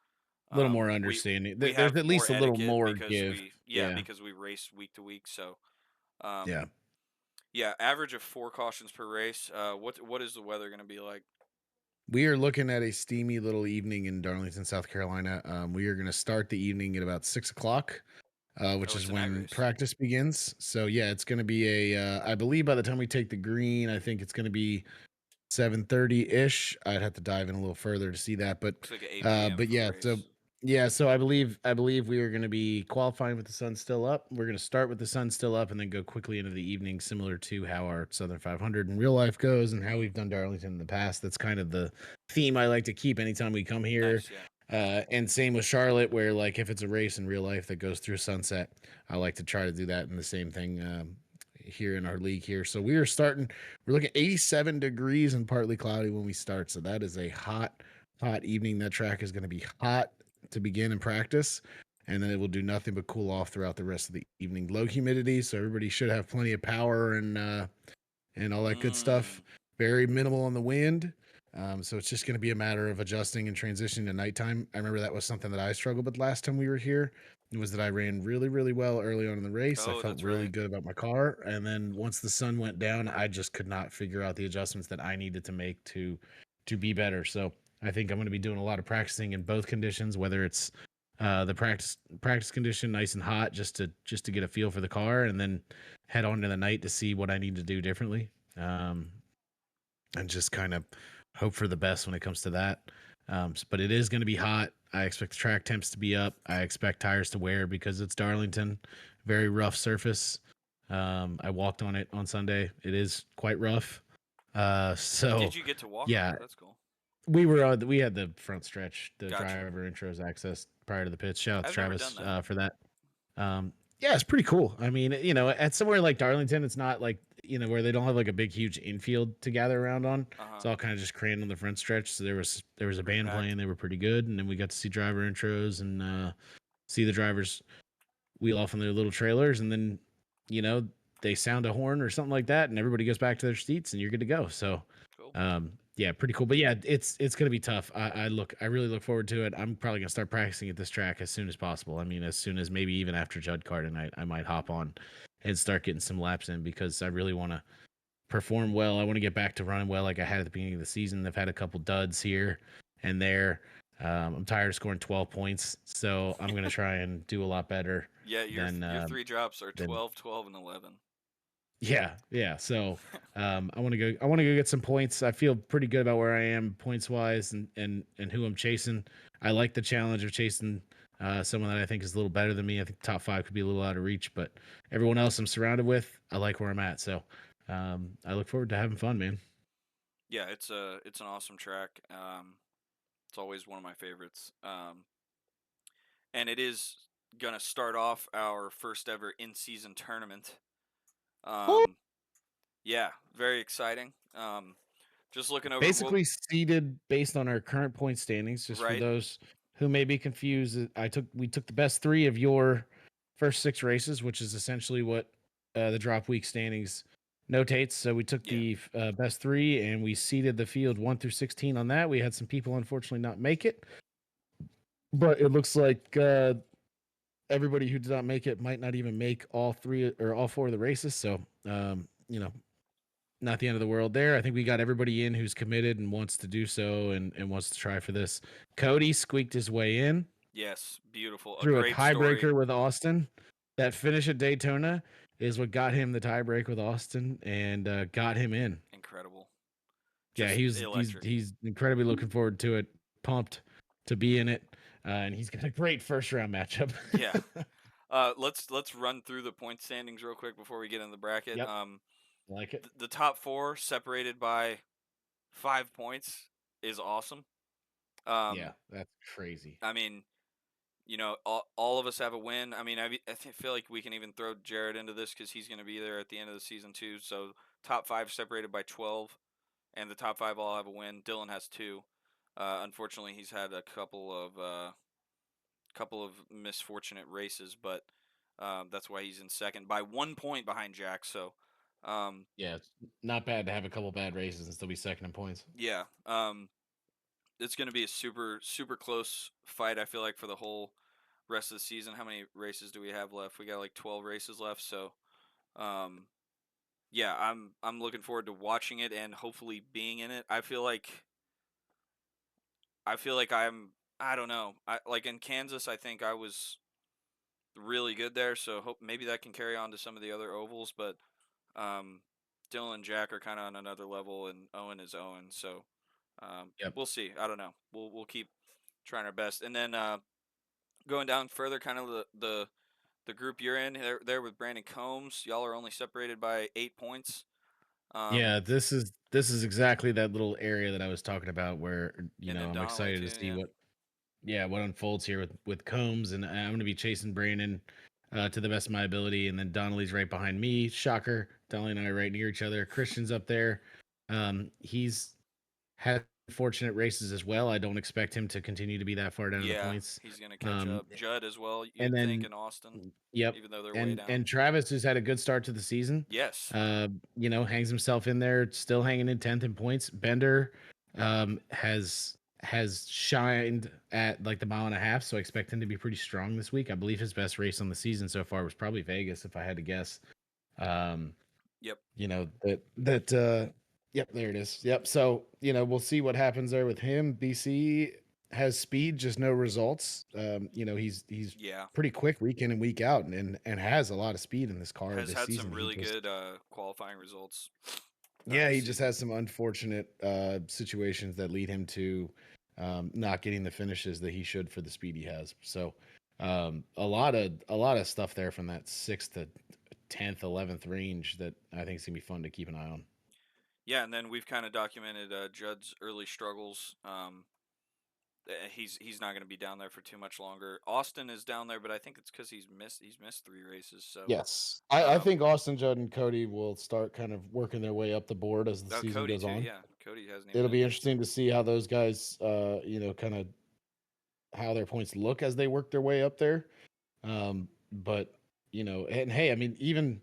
A little more We understanding. we There's have at more least a little etiquette more because give. we yeah Yeah. because we race week to week. So um, Yeah. yeah, average of 4 cautions per race. What is the weather going to be like? We are looking at a steamy little evening in Darlington, South Carolina. We are going to start the evening at about 6 o'clock, which Oh, is it's a night when race. practice begins. So yeah, it's going to be I believe by the time we take the green, I think it's going to be 7:30 ish. I'd have to dive in a little further to see that, Looks like an 8 p.m. but for the yeah, so race. yeah, so I believe we are going to be qualifying with the sun still up. We're going to start with the sun still up and then go quickly into the evening, similar to how our Southern 500 in real life goes and how Mm, we've done Darlington in the past. That's kind of the theme I like to keep anytime we come here. nice, yeah. And same with Charlotte, where like if it's a race in real life that goes through sunset, I like to try to do that. And the same thing here in our league here. So we are starting. We're looking at 87 degrees and partly cloudy when we start. So that is a hot evening. That track is going to be hot to begin and practice, and then it will do nothing but cool off throughout the rest of the evening. Low humidity, so everybody should have plenty of power and all that good stuff. Mm. Very minimal on the wind. So it's just going to be a matter of adjusting and transitioning to nighttime. I remember that was something that I struggled with last time we were here. It was that I ran really, really well early on in the race. I Oh, felt that's really right. good about my car. And then once the sun went down, I just could not figure out the adjustments that I needed to make to be better. So I think I'm going to be doing a lot of practicing in both conditions, whether it's the practice condition nice and hot just to get a feel for the car, and then head on to the night to see what I need to do differently. Um, and just kind of hope for the best when it comes to that. But it is going to be hot. I expect the track temps to be up. I expect tires to wear because it's Darlington, very rough surface. I walked on it on Sunday. It is quite rough. So Did you get to walk on yeah, it? That's cool. we had the front stretch, the Gotcha. driver intros access prior to the pitch. Shout out to I've never done Travis that. for that. Yeah, it's pretty cool. I mean, at somewhere like Darlington, it's not like where they don't have like a big, huge infield to gather around on. Uh It's huh. all kind of just crammed on the front stretch. So there was a Pretty band packed. playing. They were pretty good, and then we got to see driver intros and see the drivers wheel off on their little trailers, and then you know they sound a horn or something like that, and everybody goes back to their seats, and you're good to go. So, Cool. yeah, pretty cool. But yeah, it's gonna be tough. I really look forward to it. I'm probably gonna start practicing at this track as soon as possible. I mean, as soon as maybe even after Judd Car tonight, I might hop on and start getting some laps in because I really want to perform well. I want to get back to running well like I had at the beginning of the season. I've had a couple duds here and there. I'm tired of scoring 12 points, so I'm gonna try and do a lot better Yeah, than your three drops are than 12, 12, and 11. yeah. So I want to go get some points. I feel pretty good about where I am points wise and who I'm chasing. I like the challenge of chasing someone that I think is a little better than me. I think top five could be a little out of reach, but everyone else I'm surrounded with, I like where I'm at. So I look forward to having fun, man. Yeah, it's an awesome track. It's always one of my favorites. And it is gonna start off our first ever in season tournament. Um, yeah, very exciting. Just looking over, Basically seeded based on our current point standings. Just for right? those who may be confused, we took the best three of your first six races, which is essentially what the drop week standings notates. So we took Yeah, the best three and we seeded the field 1 through 16 on that. We had some people unfortunately not make it, but it looks like everybody who did not make it might not even make all three or all four of the races. So not the end of the world there. I think we got everybody in who's committed and wants to do so and wants to try for this. Cody squeaked his way in yes, beautiful. A through a great story. tiebreaker with Austin. That finish at Daytona is what got him the tiebreak with Austin and got him in. Incredible. Yeah, just electric. he's incredibly looking forward to it, pumped to be in it, and he's got a great first round matchup. Yeah. Let's run through the point standings real quick before we get in the bracket. Yep, I like it. The top four separated by 5 points is awesome. Yeah, Um, that's crazy. I mean, all of us have a win. I mean, feel like we can even throw Jared into this because he's going to be there at the end of the season too. So top five separated by 12, and the top five all have a win. Dylan has two. Unfortunately, he's had a couple of misfortunate races, but that's why he's in second by 1 point behind Jack. So, um, Yeah, it's not bad to have a couple bad races and still be second in points. yeah, it's going to be a super close fight. I feel like for the whole rest of the season. How many races do we have left? We got like 12 races left. So, um, yeah, I'm looking forward to watching it and hopefully being in it. I feel like I don't know. I like in Kansas. I think I was really good there. So hope maybe that can carry on to some of the other ovals. But um, Dylan and Jack are kind of on another level, and Owen is Owen. So Yep. we'll see. I don't know. We'll keep trying our best. And then going down further, kind of the group you're in there with Brandon Combs. Y'all are only separated by 8 points. Yeah, this is exactly that little area that I was talking about where, And then I'm Donnelly excited to too. see Yeah. what unfolds here with Combs, and I'm going to be chasing Brandon to the best of my ability, and then Donnelly's right behind me. Shocker, Donnelly and I are right near each other. Christian's up there. He's had fortunate races as well. I don't expect him to continue to be that far down in the Yeah, points. he's gonna catch Um, up. Judd as well. and You'd think then in Austin, yep, even though they're way and down. Travis has had a good start to the season. Yes. Hangs himself in there, still hanging in 10th in points. Bender has shined at like the mile and a half, so I expect him to be pretty strong this week. I believe his best race on the season so far was probably Vegas, if I had to guess. Um, Yep. yep, there it is. Yep. So, we'll see what happens there with him. BC has speed, just no results. He's Yeah. pretty quick week in and week out, and has a lot of speed in this car Has this had some season. He really just good qualifying results Yeah, this he just season. has some unfortunate situations that lead him to not getting the finishes that he should for the speed he has. So a lot of stuff there from that 6th to 10th, 11th range that I think is gonna be fun to keep an eye on. Yeah, and then we've kind of documented Judd's early struggles. He's not going to be down there for too much longer. Austin is down there, but I think it's because he's missed 3 races. So, Yes, I um, think Austin, Judd, and Cody will start kind of working their way up the board as the season Cody goes too. on. Yeah, Cody hasn't even It'll been be there. interesting to see how those guys, kind of how their points look as they work their way up there. But and hey, I mean, even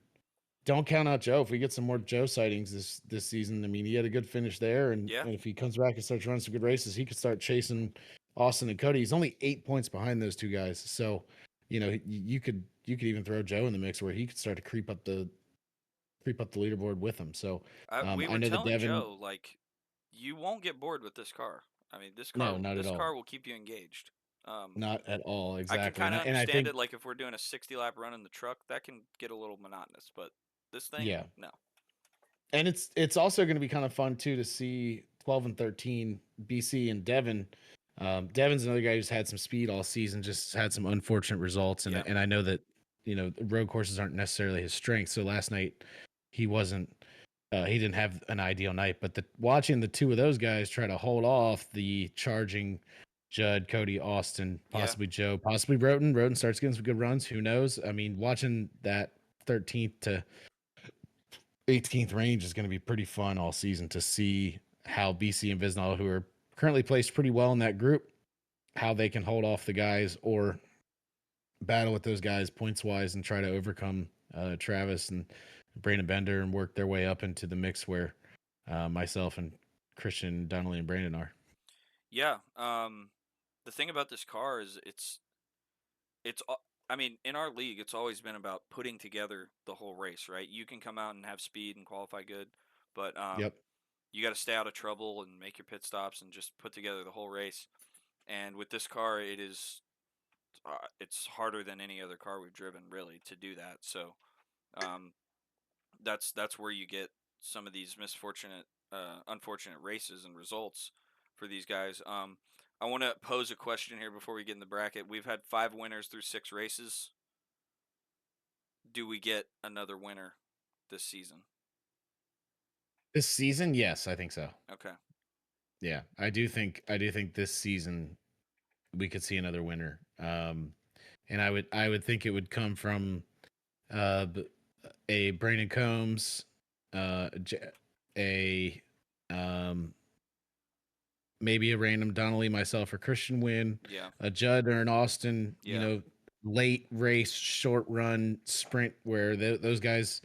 don't count out Joe. If we get some more Joe sightings this season, I mean, he had a good finish there, and, Yeah, and if he comes back and starts running some good races, he could start chasing Austin and Cody. He's only 8 points behind those two guys, so you could even throw Joe in the mix where he could start to creep up the leaderboard with him. So we I were know that telling Devin, Joe like you won't get bored with this car. I mean, no, not at this all, car will keep you engaged. Um, not at all, I can exactly, kind and of I understand think it. Like if we're doing a 60 lap run in the truck, that can get a little monotonous. But this thing, yeah. no. And it's also going to be kind of fun too to see 12 and 13 BC and Devin. Devin's another guy who's had some speed all season, just had some unfortunate results, and Yeah, and I know that road courses aren't necessarily his strength. So last night he wasn't he didn't have an ideal night, but watching the two of those guys try to hold off the charging Judd, Cody, Austin, yeah, possibly Joe, possibly Roden. Roden starts getting some good runs. Who knows? I mean, watching that 13th to 18th range is going to be pretty fun all season to see how BC and Visnall, who are currently placed pretty well in that group, how they can hold off the guys or battle with those guys points wise and try to overcome Travis and Brandon Bender and work their way up into the mix where myself and Christian, Donnelly, and Brandon are. yeah. The thing about this car is I mean, in our league, it's always been about putting together the whole race, right? You can come out and have speed and qualify good, but Yep. you got to stay out of trouble and make your pit stops and just put together the whole race. And with this car, it's harder than any other car we've driven really to do that. So um, that's where you get some of these misfortunate unfortunate races and results for these guys. I want to pose a question here before we get in the bracket. We've had 5 winners through 6 races. Do we get another winner this season? This season, yes, I think so. Okay. Yeah, I do think this season we could see another winner. And I would think it would come from uh b- a Brandon Combs, a um maybe a random Donnelly, myself, or Christian win, Yeah. a Judd or an Austin, Yeah. late race, short run, sprint, where those guys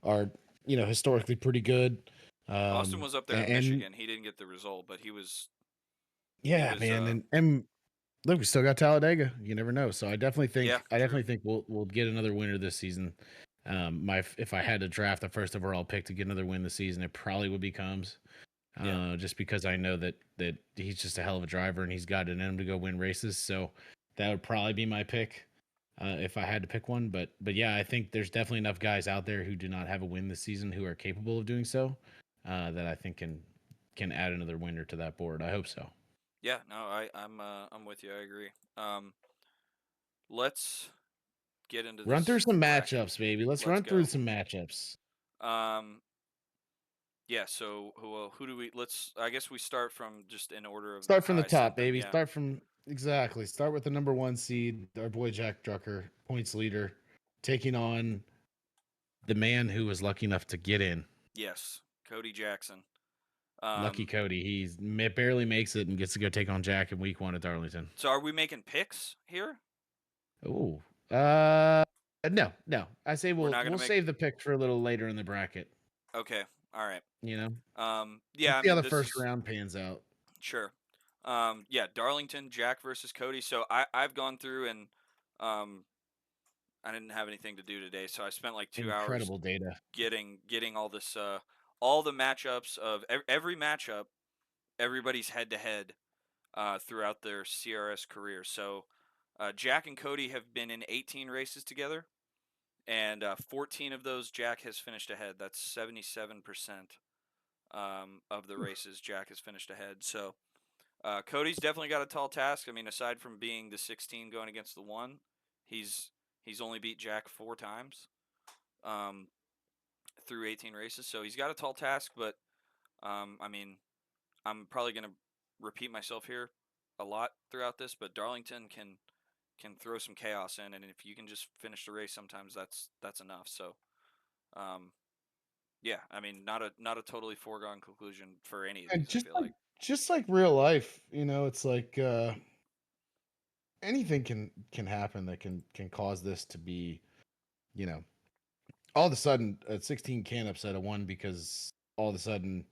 are, historically pretty good. Austin was up there in And Michigan. He didn't get the result, but he was he yeah, was man, and look, we still got Talladega. You never know. So I definitely yeah, think I true. definitely think we'll get another winner this season. If I had to draft the first overall pick to get another win this season, it probably would be Combs. Yeah. Just because I know that he's just a hell of a driver and he's got it in him to go win races. So that would probably be my pick if I had to pick one. But yeah, I think there's definitely enough guys out there who do not have a win this season who are capable of doing so. That I think can add another winner to that board. I hope so. Yeah, no, I'm with you. I agree. Let's get into Run through this some bracket. matchups, baby. Let's Let's run through go. some matchups. Um yeah, so who do we let's I guess we start from just in order of Start from how the I sent top, them. baby. Yeah. Start from exactly. Start with the number one seed, our boy Jack Drucker, points leader, taking on the man who was lucky enough to get in. Yes. Cody Jackson. Lucky Um Cody. Barely makes it and gets to go take on Jack in week one at Darlington. so are we making picks here? Oh, no, no. I say We're we'll not going to we'll make save the pick for a little later in the bracket. Okay. All right. You know, Yeah, let's I see how mean the this first is round pans out. sure. Yeah, Darlington, Jack versus Cody. So I've gone through and um I didn't have anything to do today, so I spent like 2 hours Incredible data. getting all this all the matchups of every matchup, everybody's head to head throughout their CRS career. So Jack and Cody have been in 18 races together, and 14 of those Jack has finished ahead. That's 77% of the races Jack has finished ahead. So Cody's definitely got a tall task. I mean, aside from being the 16 going against the 1, he's he's only beat Jack 4 times um, through 18 races. So he's got a tall task, but I mean, I'm probably going to repeat myself here a lot throughout this, but Darlington can throw some chaos in, and if you can just finish the race, sometimes that's enough. So, um, yeah, I mean, not a totally foregone conclusion for any of And these. I feel like just like real life, it's like anything can happen that can cause this to be, you know, all of a sudden a 16 can upset a one because all of a sudden,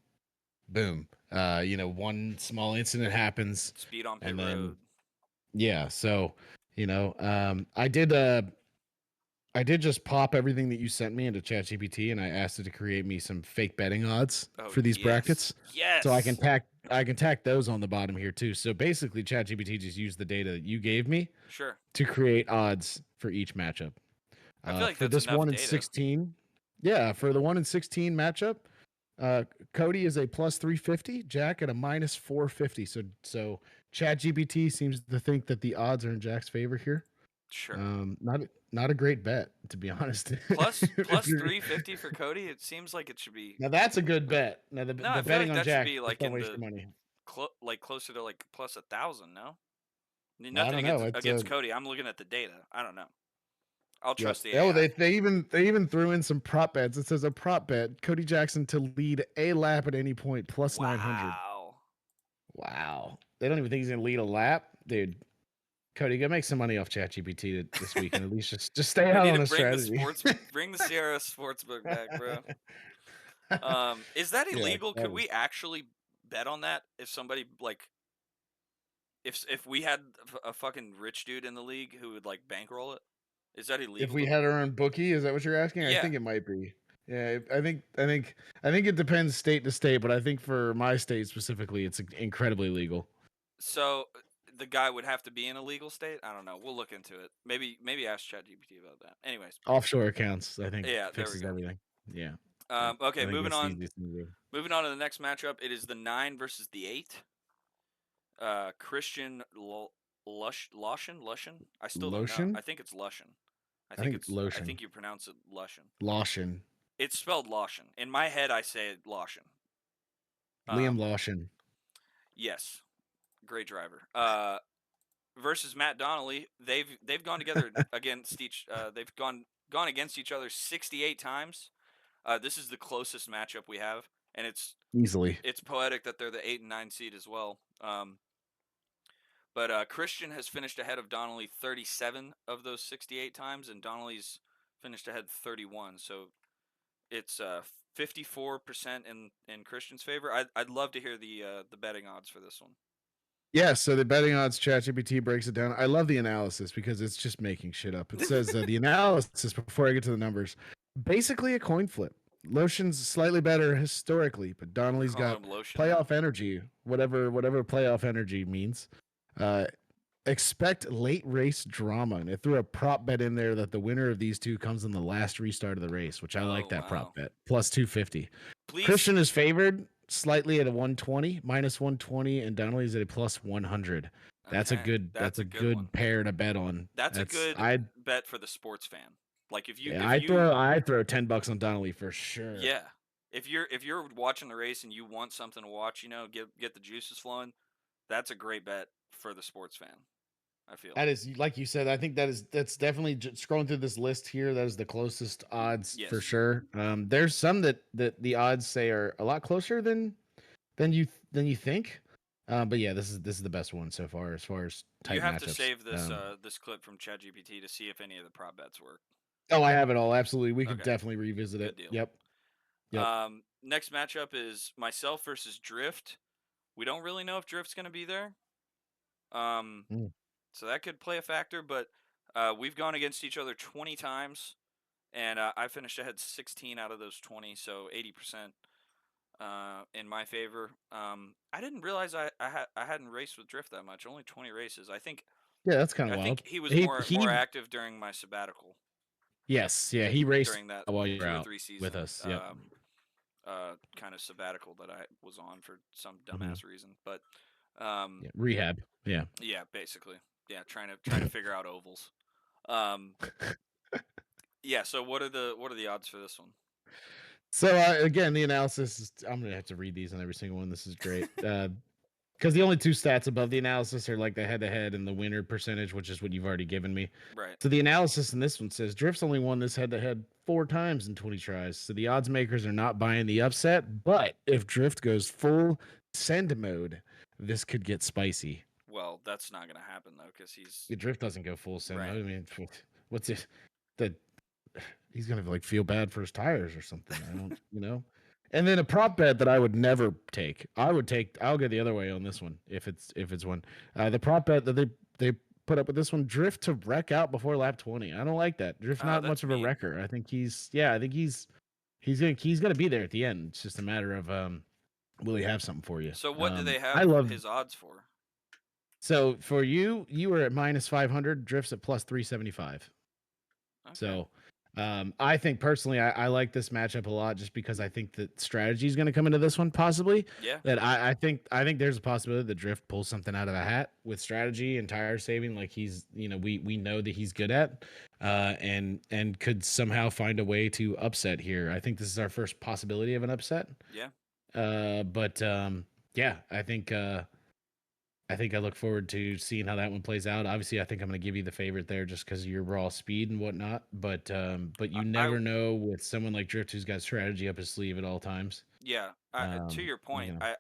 boom, one small incident happens, speed on pit and then road. yeah, so I did just pop everything that you sent me into ChatGPT, and I asked it to create me some fake betting odds Oh for these yes, brackets. So yes, I can tack those on the bottom here too. So basically, ChatGPT just used the data that you gave me sure. to create odds for each matchup. I feel like For that's this enough one in data. 16, yeah, for the 1 in 16 matchup, Cody is a plus 350, Jack at a minus 450. So ChatGPT seems to think that the odds are in Jack's favor here. Sure. Not a great bet, to be honest. If Plus you're 350 for Cody. It seems like it should be. now, that's a good bet. Now No, I the feel betting like on that should Jack, be just like don't in waste the your money. like closer to like plus 1,000. No, I nothing don't know. against Cody. I'm looking at the data. I don't know. I'll Yep. trust the Oh, AI. they even threw in some prop bets. It says a prop bet: Cody Jackson to lead a lap at any point plus 900. Wow. Wow. They don't even think he's gonna lead a lap, dude. Cody, go make some money off ChatGPT this week, and at least just stay We out need on to a strategy. bring the CRS sportsbook back, bro. Is that Yeah, illegal? that Could was. we actually bet on that if somebody like if we had a fucking rich dude in the league who would like bankroll it? Is that If illegal we to? had our own bookie, is that what you're asking? I Yeah. think it might be. Yeah, I think it depends state to state, but I think for my state specifically, it's incredibly legal. So the guy would have to be in a legal state. I don't know. We'll look into it. Maybe ask ChatGPT about that. Anyways, Offshore accounts, I think, yeah, there we fixes go. everything. Yeah. Yeah, Okay, I think that's the easiest thing to do. moving on to the next matchup. It is the 9 versus the 8. Christian Lushin. I still don't know. Lotion? I think it's Lushin. I think I lotion. think you pronounce it Lushin. Lotion. It's spelled Lawson. In my head, I say it Lawson. Liam Um, Lotion. yes, great driver. Versus Matt Donnelly, they've gone together against each. They've gone against each other 68 times. This is the closest matchup we have, and Easily. it's poetic that they're the 8 and 9 seed as well. But Christian has finished ahead of Donnelly 37 of those 68 times, and Donnelly's finished ahead 31. So it's 54% in Christian's favor. I'd love to hear the betting odds for this one. Yeah, so the betting odds ChatGPT breaks it down. I love the analysis because it's just making shit up. It says the analysis before I get to the numbers. Basically a coin flip. Lotion's slightly better historically, but You're Donnelly's calling got him lotion now? playoff energy, whatever playoff energy means. Uh, expect late race drama, and it threw a prop bet in there that the winner of these two comes in the last restart of the race, which I like Oh that prop wow! bet. Plus 250. Please, Christian is favored slightly at a 120, minus 120, and Donnelly's at a plus 100. okay, That's that's a a good one. good pair to bet on. That's a That's good bet for the sports fan. Like yeah, if you I throw $10 on Donnelly for sure. yeah, if you're watching the race and you want something to watch, get the juices flowing. That's a great bet for the sports fan. I feel. That is like you said. I think that's definitely scrolling through this list here. That is the closest odds for Yes, sure. There's some that the odds say are a lot closer than you think. But yeah, this is the best one so far as you type have to matchups. save this clip from ChatGPT to see if any of the prop bets work. Oh, I have it all. Absolutely, we could Okay, definitely revisit good it. deal. Yep, yep. Next matchup is myself versus Drift. We don't really know if Drift's going to be there. Um, Mm. so that could play a factor, but we've gone against each other 20 times, and I finished ahead 16 out of those 20, so 80% in my favor. I didn't realize I hadn't raced with Drift that much. Only 20 races. Yeah, that's kind of I think wild. he was He more active during my sabbatical yes, yeah, he raced during that while you were 2 or out 3 with season us. Yep. kind of sabbatical that I was on for some Hmm. dumbass reason. But um, Yeah, rehab. Yeah. yeah, basically, yeah, trying to figure out ovals. Um, yeah. So what are the odds for this one? So again, the analysis is. I'm gonna have to read these on every single one. This is great. Because the only two stats above the analysis are like the head-to-head and the winner percentage, which is what you've already given me. Right. So the analysis in this one says Drift's only won this head-to-head 4 times in 20 tries. So the odds makers are not buying the upset. But if Drift goes full send mode, this could get spicy. Well, that's not gonna happen though, because he's The Drift doesn't go full send right. mode. I mean, what's it? The he's gonna like feel bad for his tires or something. I don't. And then a prop bet that I would never take. I'll go the other way on this one if it's one. The prop bet that they put up with this one, Drift to wreck out before lap 20. I don't like that. Drift Oh, not that's much of a mean. wrecker. I think he's gonna be there at the end. It's just a matter of will he have something for you? So what do they I have love his odds for? so for you were at minus 500, Drift's at plus 375. Okay. So I think personally, I like this matchup a lot just because I think that strategy is going to come into this one possibly. Yeah. That I think there's a possibility that Drift pulls something out of the hat with strategy and tire saving, like we know that he's good at, and could somehow find a way to upset here. I think this is our first possibility of an upset. Yeah. But yeah, I think I look forward to seeing how that one plays out. Obviously, I think I'm going to give you the favorite there just because of your raw speed and whatnot. But you I never know with someone like Drift who's got strategy up his sleeve at all times. yeah. To your You point, know.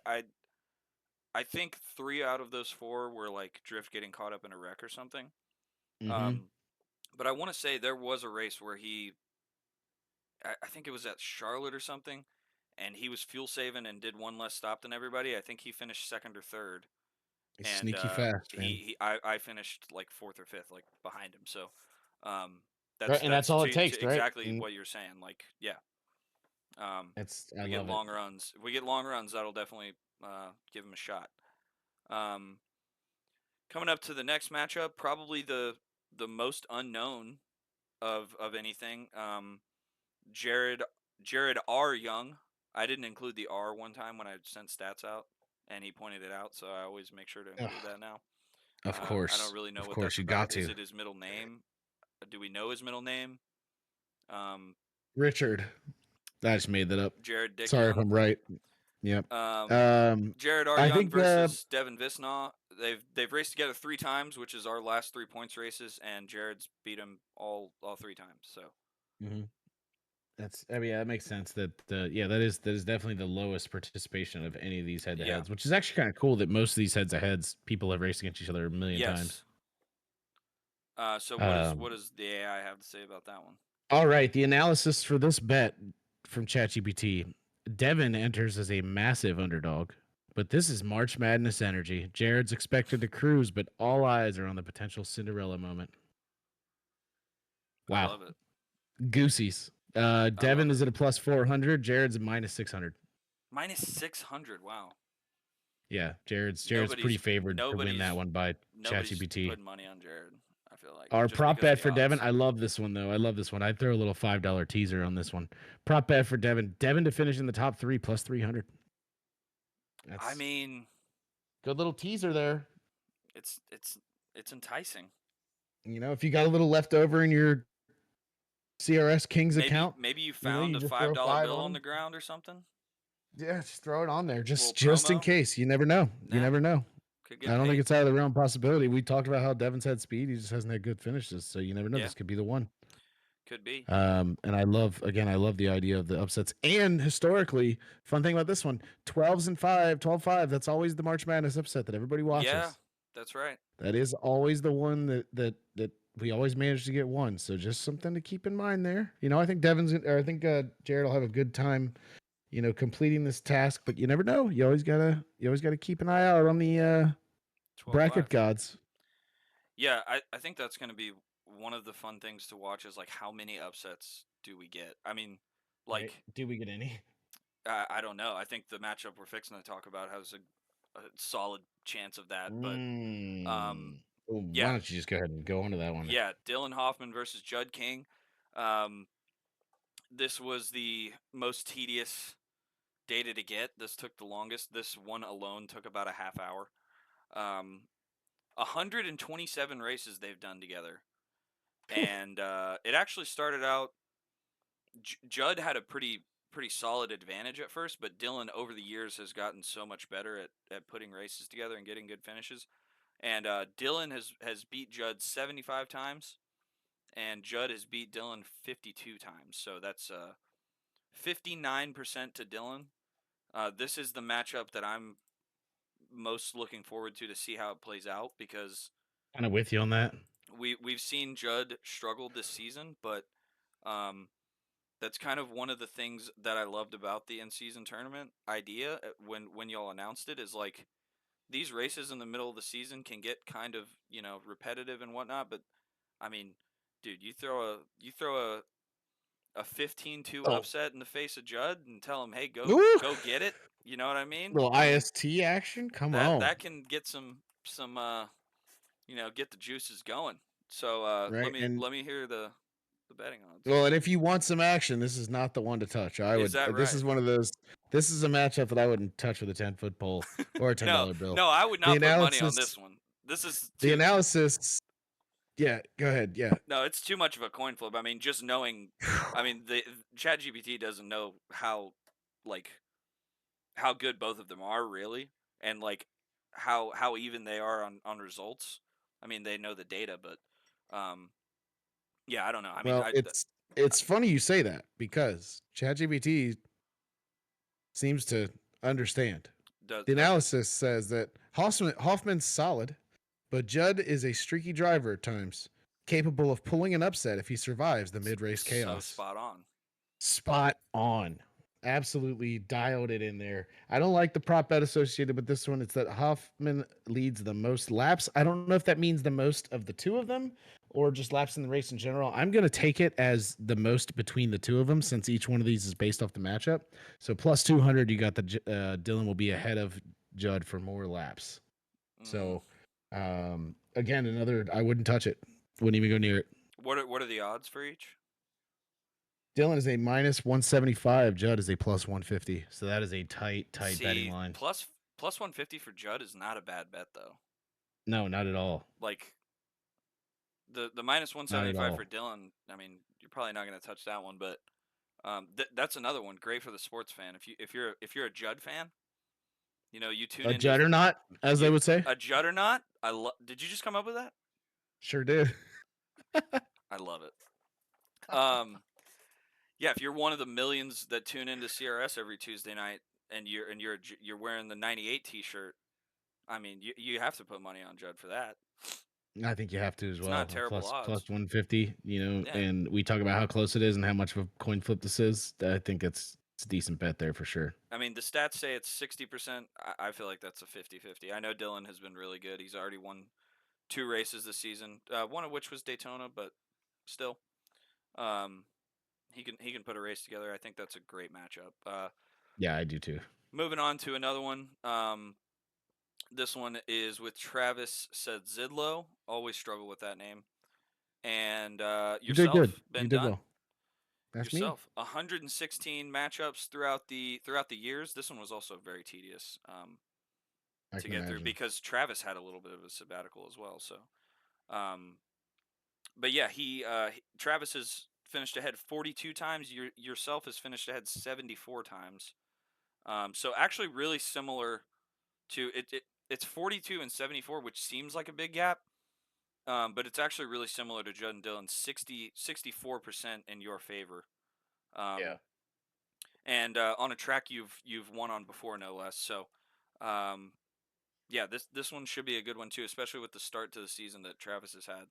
I think 3 out of those 4 were like Drift getting caught up in a wreck or something. Mm-hmm. Um, but I want to say there was a race where I think it was at Charlotte or something, and he was fuel saving and did one less stop than everybody. I think he finished second or third, He's and sneaky fast, man. I finished like fourth or fifth, like behind him. So, um, Right, and that's that's all it takes, to right? exactly And what you're saying. Like, yeah, I we get love it. long runs. If we get long runs, that'll definitely give him a shot. Um, coming up to the next matchup, probably the most unknown of anything. Jared Jared R. Young. I didn't include the R one time when I sent stats out, and he pointed it out, so I always make sure to include Ugh, that now. I don't really know of what course, that's you got about. Is to. it his middle name? Do we know his middle name? Um, Richard. I just made that up. Jared Dick Sorry if Young. I'm right. Yep. Um, Um, Jared R. I Young think. versus Devin Visnaw. They've raced together 3 times, which is our last 3 points races, and Jared's beat him all 3 times. So Mhm. That's. I mean, yeah, that makes sense. Yeah, that is definitely the lowest participation of any of these head to yeah, heads, which is actually kind of cool that most of these heads to heads people have raced against each other a million times. yes. So what Um, does the AI have to say about that one? all right, the analysis for this bet from ChatGPT. Devin enters as a massive underdog, but this is March Madness energy. Jared's expected to cruise, but all eyes are on the potential Cinderella moment. I Wow. love it. Goosies. I love Devin it. is at a plus 400. Jared's a minus 600. -600. Wow. Yeah, Jared's pretty Nobody's favored to win that nobody's one by nobody's ChatGPT. putting money on Jared. I feel like Our just prop because of bet the for Devin, odds. I love this one though. I love this one. I'd throw a little $5 teaser on this one. Prop bet for Devin. Devin to finish in the top three plus 300. I That's mean, good little teaser there. it's it's it's enticing. If you got a little left over in your CRS Kings Maybe account, maybe you you found a just five throw dollar five bill on on the them. ground or something. Yeah, just throw it on there, A little just in promo. case. You never know. You Nah, never know. could I get don't think paid. it's out of the realm of possibility. We talked about how Devin's had speed. He just hasn't had good finishes. So you never know. Yeah, This could be the one. could be. And I love the idea of the upsets. And historically, fun thing about this one, 12s and 5, 12-5. That's always the March Madness upset that everybody Yeah, watches. that's right. That is always the one that we always manage to get one. So just something to keep in mind there. I think Jared will have a good time, completing this task, but you never know. You always gotta keep an eye out on the 12-5. bracket gods. Yeah, I think that's going to be one of the fun things to watch is like how many upsets do we get? I mean, Right? like Do we get any? I don't know. I think the matchup we're fixing to talk about has a solid chance of that, but um Mm. Why yeah, don't you just go ahead and go on to that one? yeah, Dylan Hoffman versus Judd King. Um this was the most tedious data to get. This took the longest. This one alone took about a half hour. Um 127 races they've done together. And it actually started out Judd had a pretty solid advantage at first, but Dylan over the years has gotten so much better at putting races together and getting good finishes. And Dylan has beat Judd 75 times, and Judd has beat Dylan 52 times. So that's 59% to Dylan. This is the matchup that I'm most looking forward to see how it plays out because Kind of with you on that. we've seen Judd struggle this season, but um, that's kind of one of the things that I loved about the in season tournament idea when y'all announced it is like these races in the middle of the season can get kind of repetitive and whatnot, but I mean, dude, you throw a 15-2 Oh, upset in the face of Judd and tell him, hey, woo! go get it. You know what I mean? Little I mean IST action. Come that on, that can get some get the juices going. So let right? me And let me hear the betting odds. well, and if you want some action, this is not the one to touch. I Is would. that This right? is one of those. This is a matchup that I wouldn't touch with a 10-foot pole or a ten No, dollar bill. no, I would The not put money on analysis. this one. This is The too analysis. Yeah, go ahead. Yeah. no, it's too much of a coin flip. I mean, just knowing, I mean, the ChatGPT doesn't know like how good both of them are really, and like how even they are on results. I mean, they know the data, but um, yeah, I don't know. I mean, Well, it's funny you say that because ChatGPT seems to understand. The does it? analysis says that Hoffman's solid, but Judd is a streaky driver at times, capable of pulling an upset if he survives the mid-race So chaos. spot on. Spot on. Absolutely dialed it in there. I don't like the prop bet associated with this one. It's that Hoffman leads the most laps. I don't know if that means the most of the two of them or just laps in the race in general. I'm going to take it as the most between the two of them since each one of these is based off the matchup. So plus 200, you got the Dylan will be ahead of Judd for more laps. Mm. So again, I wouldn't touch it. Wouldn't even go near it. What are the odds for each? Dylan is a minus 175. Judd is a plus 150. So that is a tight betting See, line. plus 150 for Judd is not a bad bet though. No, not at all. Like the minus Not at 175 all. for Dylan. I mean, you're probably not going to touch that one, but that's another one great for the sports fan. If you're a Judd fan, you tune A into juggernaut, as they you would say. a Judd or not. Did you just come up with that? Sure did. I love it. Um, yeah, if you're one of the millions that tune into CRS every Tuesday night and you're wearing the 98 T-shirt, I mean, you have to put money on Judd for that. I think you have to as It's well. not A terrible plus odds. 150, Yeah, and we talk about how close it is and how much of a coin flip this is. I think it's a decent bet there for sure. I mean, the stats say it's 60%. I feel like that's a 50-50. I know Dylan has been really good. He's already won 2 races this season, one of which was Daytona, but still, um, he can put a race together. I think that's a great matchup. Yeah, I do too. Moving on to another one. This one is with Travis Zidlow. Always struggle with that name. And You did good. yourself, You Ben did Dunn. well. That's me. Yourself, 116 matchups throughout the years. This one was also very tedious I to can get through imagine. because Travis had a little bit of a sabbatical as well. So, um, but yeah, Travis has finished ahead 42 times. Yourself has finished ahead 74 times. So actually, really similar to it. It's 42 and 74, which seems like a big gap. But it's actually really similar to Judd and Dylan, 64% in your favor. Um, Yeah. and on a track you've won on before, no less. So, um, yeah, this one should be a good one too, especially with the start to the season that Travis has had.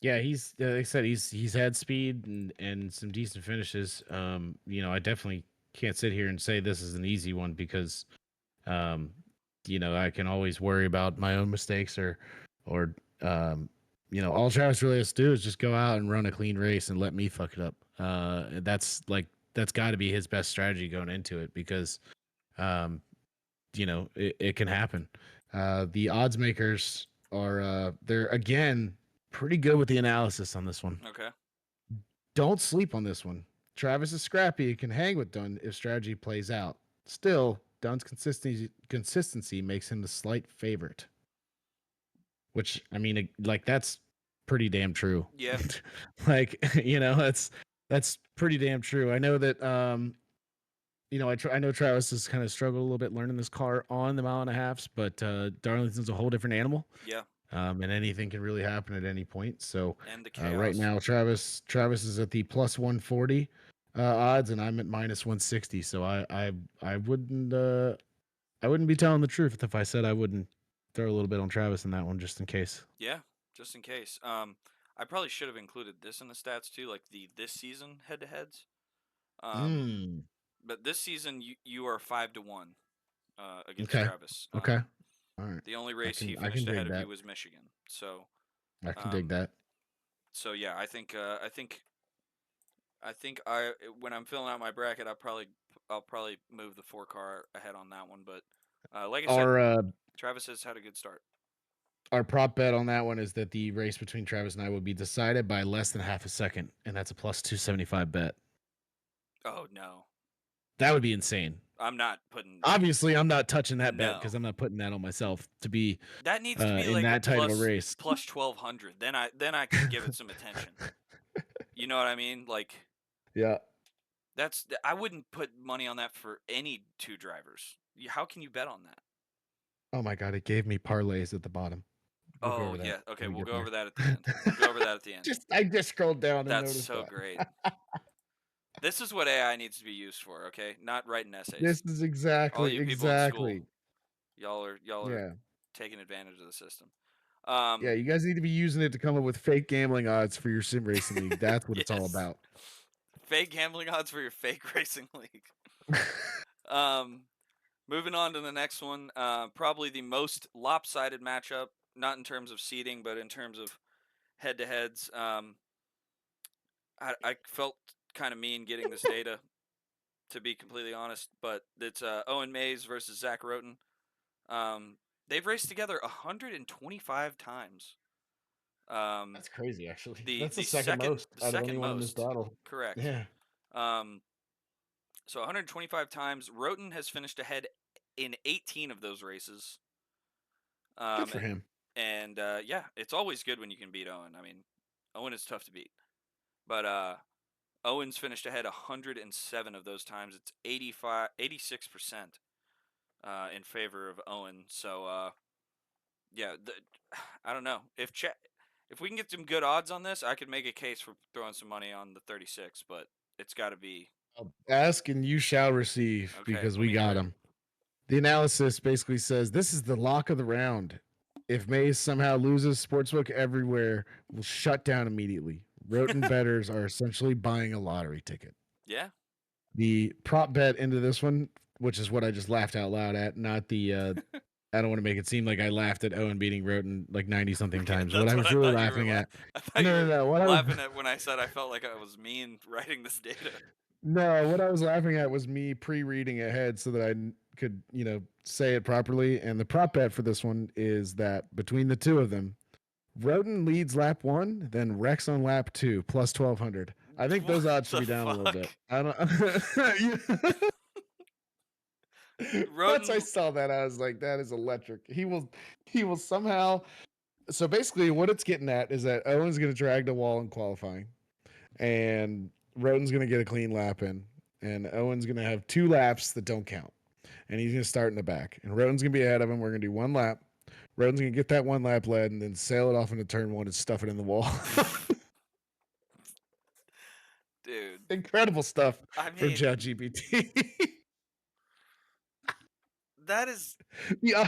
Yeah, he's like I said, he's had speed and some decent finishes. I definitely can't sit here and say this is an easy one because um, I can always worry about my own mistakes or all Travis really has to do is just go out and run a clean race and let me fuck it up. That's got to be his best strategy going into it because um, it can happen. The odds makers are they're again pretty good with the analysis on this one. Okay. Don't sleep on this one. Travis is scrappy and can hang with Dunn if strategy plays out. Still, Dunn's consistency makes him the slight favorite. Which I mean, like that's pretty damn true. Yeah. Like that's pretty damn true. I know that I know Travis has kind of struggled a little bit learning this car on the mile and a halfs, but Darlington's a whole different animal, Yeah. and anything can really happen at any point. So And the right chaos. now, Travis is at the plus 140 odds, and I'm at minus 160. So I wouldn't be telling the truth if I said I wouldn't throw a little bit on Travis in that one just in case. Yeah. Just in case. I probably should have included this in the stats too, like the this season head to heads. Um, Mm, but this season you are 5-1 against okay. Travis. Okay. All right. The only race he I can finished ahead dig of you that. was Michigan. So, I can dig um, that. so yeah, I think when I'm filling out my bracket, I'll probably move the 4 car ahead on that one. But like I said, Our Travis has had a good start. our prop bet on that one is that the race between Travis and I will be decided by less than half a second, and that's a plus 275 bet. Oh no, That would be insane. I'm not putting Obviously, I'm not touching that bet no. because I'm not putting that on myself to be That needs to be in like a that tight of a plus race. plus 1200. Then I can give it some attention. You know what I mean? Like Yeah. I wouldn't put money on that for any two drivers. How can you bet on that? Oh my god, it gave me parlays at the bottom. We'll go Oh over that yeah, okay, when we we'll get go over there. that at the end. We'll go over that at the end. I just scrolled down and That's noticed so that. great. This is what AI needs to be used for, okay? Not writing essays. This is All exactly you people in school, exactly. y'all are Yeah. taking advantage of the system. Yeah, Um, you guys need to be using it to come up with fake gambling odds for your sim racing league. That's what it's all yes. about. Fake gambling odds for your fake racing league. Um, moving on to the next one, probably the most lopsided matchup, not in terms of seeding, but in terms of head-to-heads. I felt kind of mean getting this data, to be completely honest, but it's Owen Mays versus Zach Roten. Um, they've raced together 125 times. Um, That's crazy, actually. the That's the the second second most the out of second anyone in this most, battle. correct. Yeah, Um, so 125 times. Roten has finished ahead in 18 of those races. good Um, for him. and yeah, it's always good when you can beat Owen. I mean, Owen is tough to beat, but Owen's finished ahead 107 of those times. It's 86% in favor of Owen. So yeah, I don't know if we can get some good odds on this, I could make a case for throwing some money on the 36, but it's got to be Ask and you shall receive okay. because Let we me hear got it. him. The analysis basically says this is the lock of the round. If Mays somehow loses, sportsbook everywhere will shut down immediately. Roten betters are essentially buying a lottery ticket. Yeah. The prop bet into this one, which is what I just laughed out loud at, not the I don't want to make it seem like I laughed at Owen beating Roten like 90 something Okay, times. What that's I what was I really thought you were. laughing at, I thought you no, no, were no. What I was laughing at when I said I felt like I was mean writing this data. no, what I was laughing at was me pre-reading ahead so that could, say it properly. And the prop bet for this one is that between the two of them, Roden leads lap one, then Rex on lap two, plus 1200. I think What those odds should the be down a little bit. fuck? I don't. Once I Roden. saw that, I was like, "That is electric." He will somehow. So basically, what it's getting at is that Owen's going to drag the wall in qualifying, and Roden's going to get a clean lap in, and Owen's going to have 2 laps that don't count, and he's going to start in the back, and Roden's going to be ahead of him. We're going to do 1 lap. Roden's going to get that 1 lap lead, and then sail it off into turn one and stuff it in the wall. Dude, Incredible stuff I from mean, ChatGPT. that is Yeah,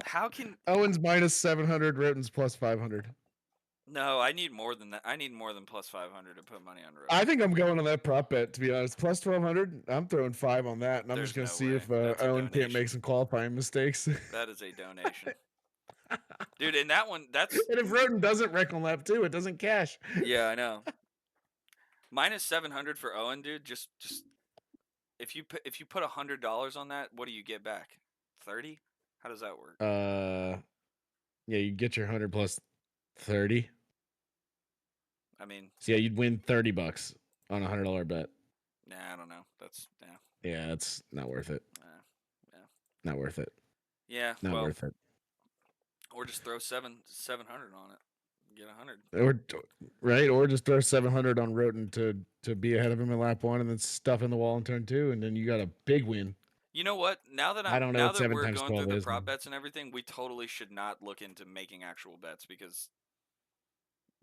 how can Owen's minus 700, Roden's plus 500. no, I need more than that. I need more than plus 500 to put money on I Roden. think I'm going on that prop bet, to be honest. Plus 1200. I'm throwing 5 on that, and I'm just There's going to no see way. if That's a Owen can't make donation. some qualifying mistakes. and That is a donation. Dude, and that one that's if Roden doesn't wreck on lap 2, it doesn't cash. yeah, I know. Minus 700 for Owen, dude. Just if you put $100 on that, what do you get back? 30? How does that work? Uh, yeah, you get your 100 plus 30. I mean, So yeah, you'd win $30 on a $100 bet. nah, I don't know. That's yeah, Yeah, it's not worth it. yeah, Not worth it. yeah. Not Well, worth it. or just throw 700 on it, get 100. Or right, or just throw 700 on Roten to be ahead of him in lap 1, and then stuff in the wall in turn 2, and then you got a big win. You know what? Now that I I'm don't know now what that 7 we're times going through 12 the is. prop bets and everything, we totally should not look into making actual bets because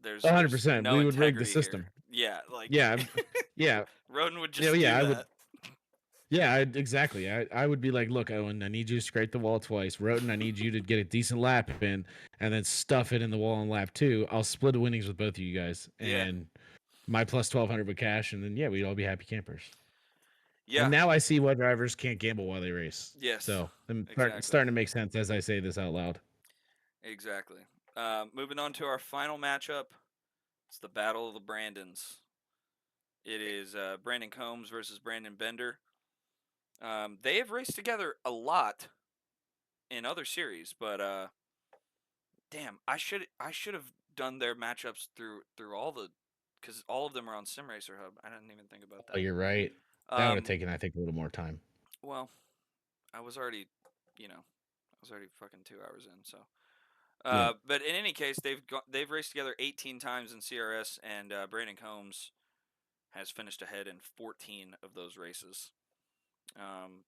there's 100%. no We would rig the integrity here. system. Yeah, like Yeah, yeah, Roden would yeah, just yeah. do I would. that. Yeah, exactly. I would be like, look, Owen, I need you to scrape the wall twice. Roten, I need you to get a decent lap in, and then stuff it in the wall in lap 2. I'll split the winnings with both of you guys, Yeah, and my plus 1200 would cash, and then yeah, we'd all be happy campers. And yeah, now I see why drivers can't gamble while they race. yes, So it's exactly, starting to make sense as I say this out loud. exactly. Moving on to our final matchup. It's the Battle of the Brandons. It is Brandon Combs versus Brandon Bender. They have raced together a lot in other series, but damn, I should have done their matchups through all the because all of them are on SimRacer Hub. I didn't even think about Oh, that. you're right. That would have Um, taken, I think, a little more time. well, I was already, I was already fucking 2 hours in. So, Yeah. but in any case, they've raced together 18 times in CRS, and Brandon Combs has finished ahead in 14 of those races.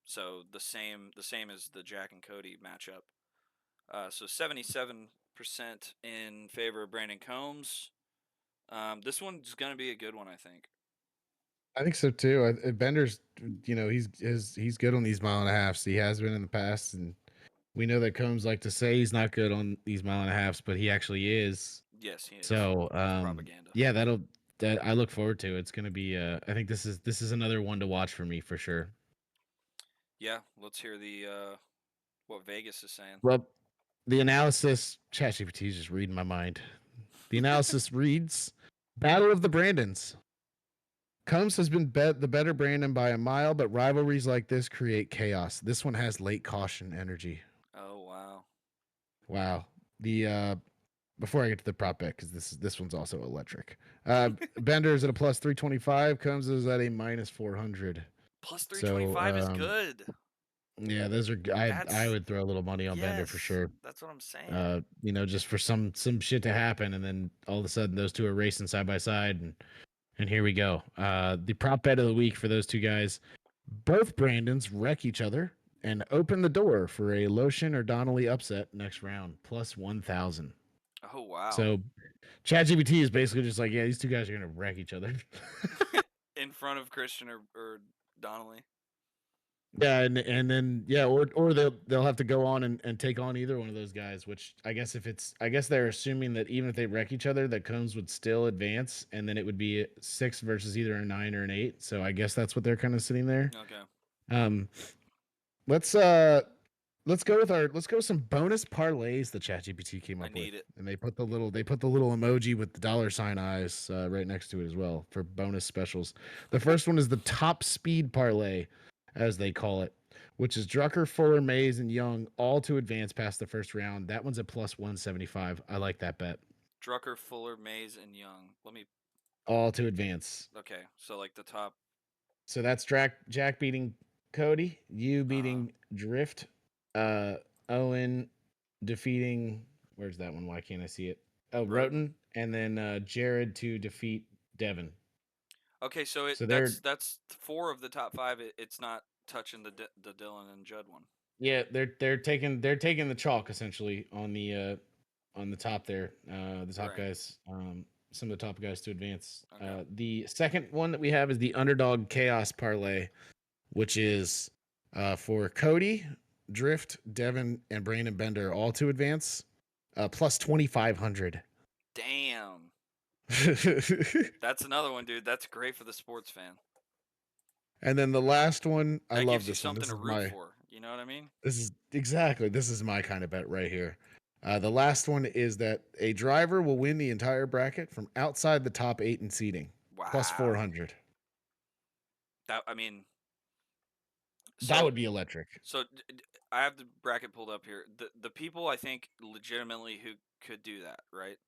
So the same as the Jack and Cody matchup. So 77% in favor of Brandon Combs. This one's gonna be a good one, I think. I think so too. Bender's, he's good on these mile and a halfs. He has been in the past, and we know that Combs like to say he's not good on these mile and a halfs, but he actually is. Yes, he is. So, It's propaganda. yeah, that I look forward to. It's gonna be. I think this is another one to watch for me for sure. Yeah, let's hear the what Vegas is saying. Well, the analysis, ChatGPT is just reading my mind. The analysis reads: Battle of the Brandons. Combs has been the better Brandon by a mile, but rivalries like this create chaos. This one has late caution energy. Oh wow. Wow. The before I get to the prop bet, because this one's also electric. Bender's at a plus 325. Comes is at a minus 400. Plus So 325 is good. yeah, those are I That's would throw a little money on Bender for yes. sure. That's what I'm saying. Just for some shit to happen, and then all of a sudden those two are racing side by side, and here we go. The prop bet of the week for those two guys. Both Brandons wreck each other and open the door for a Lotion or Donnelly upset next round, plus 1,000. Oh wow. So ChatGPT is basically just like, yeah, these two guys are gonna wreck each other. In front of Christian or Donnelly. Yeah, and then yeah, or they'll have to go on and take on either one of those guys. Which I guess they're assuming that even if they wreck each other, that Combs would still advance, and then it would be 6 versus either a 9 or an 8. So I guess that's what they're kind of sitting there. Okay. Um, let's let's go with some bonus parlays that ChatGPT came I up with, need it. and they put the little emoji with the dollar sign eyes right next to it as well for bonus specials. The first one is the top speed parlay, as they call it, which is Drucker, Fuller, Mays, and Young all to advance past the first round. That one's a plus 175. I like that bet. Drucker, Fuller, Mays, and Young. Let me. All to advance. Okay. So like the top. So that's Jack beating Cody, you Uh beating Drift, uh, Owen defeating. Where's that one? Why can't I see it? Oh, Roten. Roten, and then Jared to defeat Devin. Okay. So So that's four of the top five. It's not touching the Dylan and Judd one. yeah, they're taking the chalk essentially on the top there. The top Right. guys, some of the top guys to advance. Okay. The second one that we have is the underdog chaos parlay, which is for Cody, Drift, Devin, and Brandon Bender all to advance, plus 2,500. Damn. That's another one, dude. That's great for the sports fan. And then the last one, I That love gives you this one. something to root for. You know what I mean? This is my kind of bet right here. The last one is that a driver will win the entire bracket from outside the top 8 in seating, plus Wow. 400. That I mean, That so would be electric. so I have the bracket pulled up here. The people I think legitimately who could do that, right?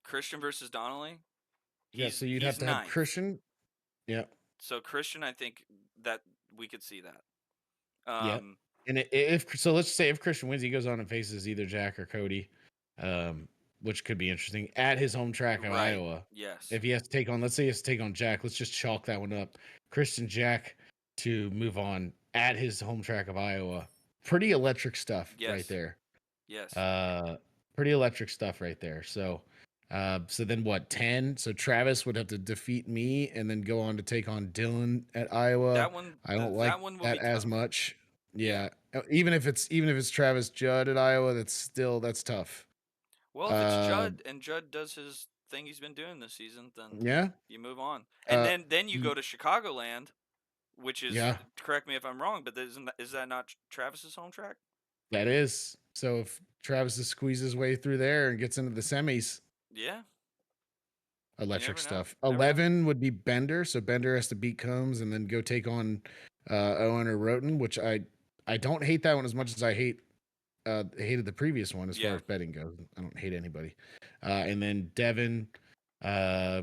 Christian versus Donnelly. Yeah, so you'd He's have to have ninth. Christian. Yeah, So Christian, I think that we could see that. yeah. Um, And if so, let's say if Christian wins, he goes on and faces either Jack or Cody, um, which could be interesting at his home track of right. Iowa. Yes. If he has to take on, let's say he has to take on Jack, let's just chalk that one up. Christian Jack to move on at his home track of Iowa. Pretty electric stuff right Yes. there. Yes. Uh, Pretty electric stuff right there. So, so then what? 10. So Travis would have to defeat me and then go on to take on Dylan at Iowa. I don't like That one will that be as tough. much. Yeah. Yeah, even if it's Travis Judd at Iowa, that's tough. Well, if it's Uh, Judd and Judd does his thing he's been doing this season, then yeah. you move on. And Uh, then you go to Chicagoland, which is, yeah, correct me if I'm wrong, but is that not Travis's home track? that is. So if Travis squeezes his way through there and gets into the semis, Yeah. You electric never know. stuff. Never know. 11 would be Bender, so Bender has to beat Combs and then go take on Owen or Roten, which I don't hate that one as much as I hated the previous one as far Yeah. as betting goes. I don't hate anybody. And then Devin uh,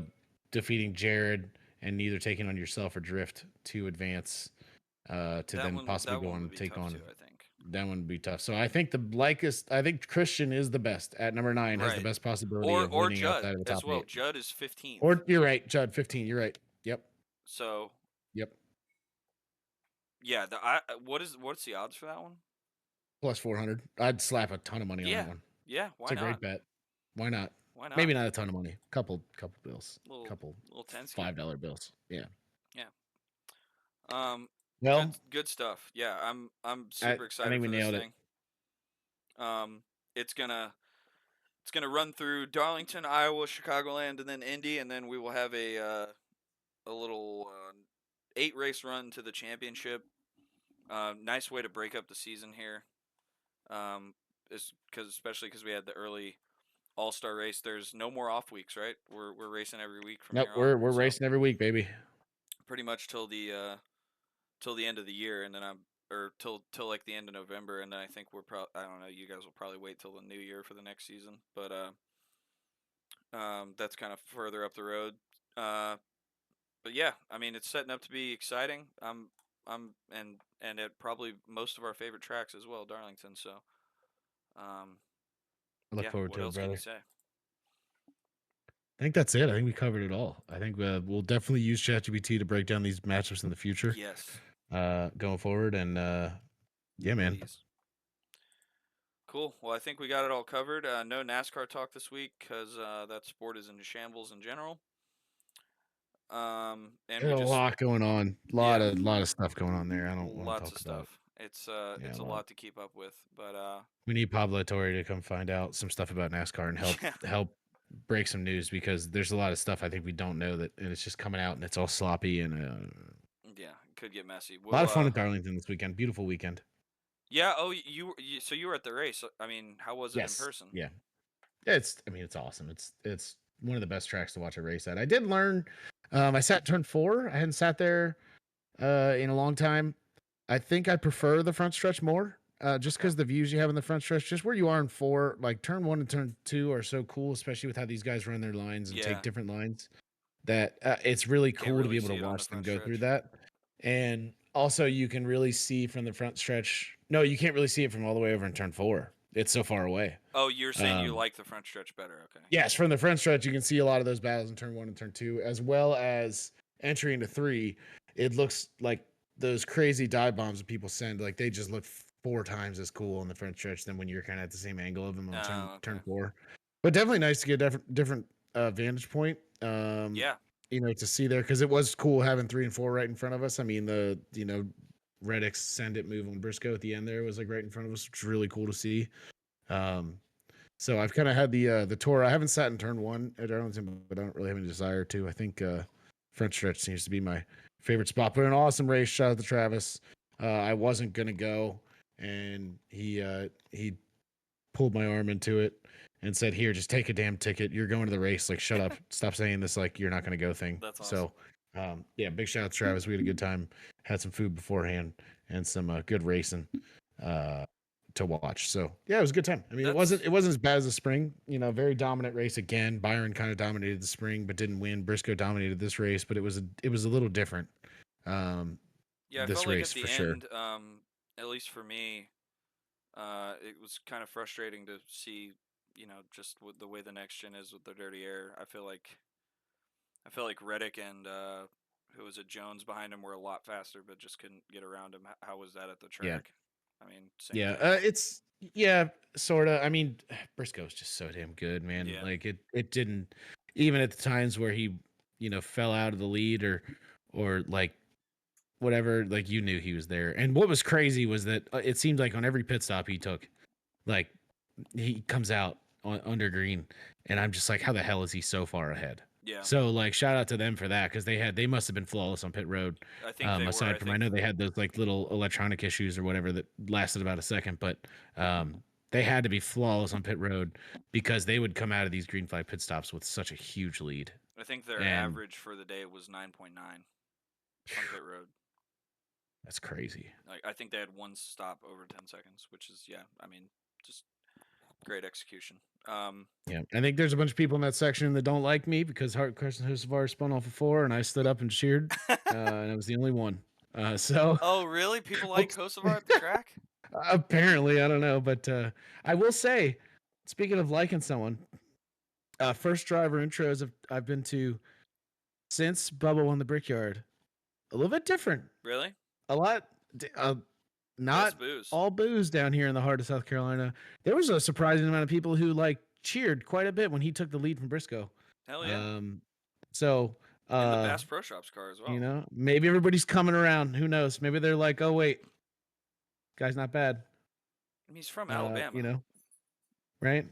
defeating Jared and neither taking on yourself or Drift to advance to then possibly That go one on would and be take tough on too, I think. that one would be tough. So I think I think Christian is the best at number 9, has the Right. best possibility of Or winning Judd outside of the as top well. 8. Judd is 15th. Or you're right, Judd 15. You're right. Yep. So, Yep. yeah, what's the odds for that one? Plus 400. I'd slap a ton of money on that Yeah. one. Yeah, It's why a great not? bet. Why not? Why not? Maybe not a ton of money. Couple bills. Little Couple little Tensky. $5 bills. Yeah. Yeah. Um, Well, good stuff. Yeah, I'm I super I excited think we for this nailed it. thing. Um, it's gonna run through Darlington, Iowa, Chicagoland, and then Indy, and then we will have a little 8 race run to the championship. Nice way to break up the season here. Is because especially because we had the early All-Star race. There's no more off weeks, right? We're racing every week from Nope, here on. we're So racing every week, baby. pretty much till the end of the year, and then or till like the end of November, and then I think we're probably I don't know. You guys will probably wait till the new year for the next season, but that's kind of further up the road. Uh, but yeah, I mean, it's setting up to be exciting. And at probably most of our favorite tracks as well, Darlington. So um, I look yeah, forward what to it, else can you brother. say? I think that's it. I think we covered it all. I think we'll definitely use ChatGPT to break down these matchups in the future, Yes, going forward. And yeah, man, please. Cool. Well, I think we got it all covered. No NASCAR talk this week because that sport is in shambles in general. And we there's a just lot going on. yeah, Lot of stuff going on there. I don't want to lots of talk about it. stuff. It's Yeah, it's a well, lot to keep up with, but we need Pablo Torre to come find out some stuff about NASCAR and yeah, help break some news because there's a lot of stuff I think we don't know that and it's just coming out and it's all sloppy and yeah, it could get messy. a lot We'll of fun at Darlington this weekend. Beautiful weekend. yeah. Oh, so you were at the race. I mean, how was it in Yes. person? Yeah. It's I mean it's awesome. It's one of the best tracks to watch a race at. I did learn I sat turn 4. I hadn't sat there in a long time. I think I prefer the front stretch more. Just Okay. because the views you have in the front stretch, just where you are in 4, like turn 1 and turn 2 are so cool, especially with how these guys run their lines and take Yeah, different lines. That it's really can't cool to be really able to see it on the watch them front go through stretch. that. And also, you can really see from the front stretch. No, you can't really see it from all the way over in turn 4. It's so far away. Oh, you're saying you Um, like the front stretch better? Okay. yes, from the front stretch, you can see a lot of those battles in turn 1 and turn 2, as well as entry into 3. It looks like those crazy dive bombs that people send, like they just look 4 times as cool on the front stretch than when you're kind of at the same angle of them on Oh, turn okay. 4. But definitely nice to get a different vantage point. Yeah. To see there because it was cool having 3 and 4 right in front of us. I mean, Reddick's send it move on Briscoe at the end there was like right in front of us, which was really cool to see. Um, so I've kind of had the tour. I haven't sat in turn 1 at Darlington, but I don't really have any desire to. I think French stretch seems to be my favorite spot. But an awesome race. Shout out to Travis. I wasn't gonna go, and he pulled my arm into it and said, "Here, just take a damn ticket. You're going to the race. Like, shut up. Stop saying this like you're not gonna go thing." That's awesome. So, yeah, big shout out to Travis. We had a good time. Had some food beforehand and some good racing. Uh, to watch. So yeah, it was a good time. I mean, That's it wasn't as bad as the spring. Very dominant race again. Byron kind of dominated the spring, but didn't win. Briscoe dominated this race, but it was a little different. Um, yeah. I this felt like at race the for sure. end, at least for me, it was kind of frustrating to see, just with the way the next gen is with the dirty air. I feel like Reddick and who was it, Jones behind him were a lot faster, but just couldn't get around him. How was that at the Yeah, track? I mean, same yeah. thing. It's yeah, sort of. I mean, Briscoe's just so damn good, man. Yeah, Like it didn't even at the times where he fell out of the lead or like whatever. Like you knew he was there. And what was crazy was that it seemed like on every pit stop he took, like he comes out under green, and I'm just like, how the hell is he so far ahead? yeah. So like, shout out to them for that because they must have been flawless on pit road. I think they were. I Aside from I think know they had those like little electronic issues or whatever that lasted about a second, but they had to be flawless on pit road because they would come out of these green flag pit stops with such a huge lead. I think their And average for the day was 9.9 on phew, pit road. that's crazy. Like I think they had one stop over 10 seconds, which is yeah. I mean, just great execution. Yeah, I think there's a bunch of people in that section that don't like me because Carson Hocevar spun off of 4, and I stood up and cheered, and I was the only one. So Oh, really? People like Oops. Hocevar at the track? Apparently, I don't know, but I will say, speaking of liking someone, first driver intros I've been to since Bubba won the Brickyard, a little bit different, Really? a lot, Less not booze. all booze down here in the heart of South Carolina. There was a surprising amount of people who like cheered quite a bit when he took the lead from Briscoe. Hell yeah. Um, so In the Bass Pro Shops car as well. maybe everybody's coming around. Who knows? Maybe they're like, oh wait, guy's not bad. I mean, he's from Uh, you Alabama. know, right?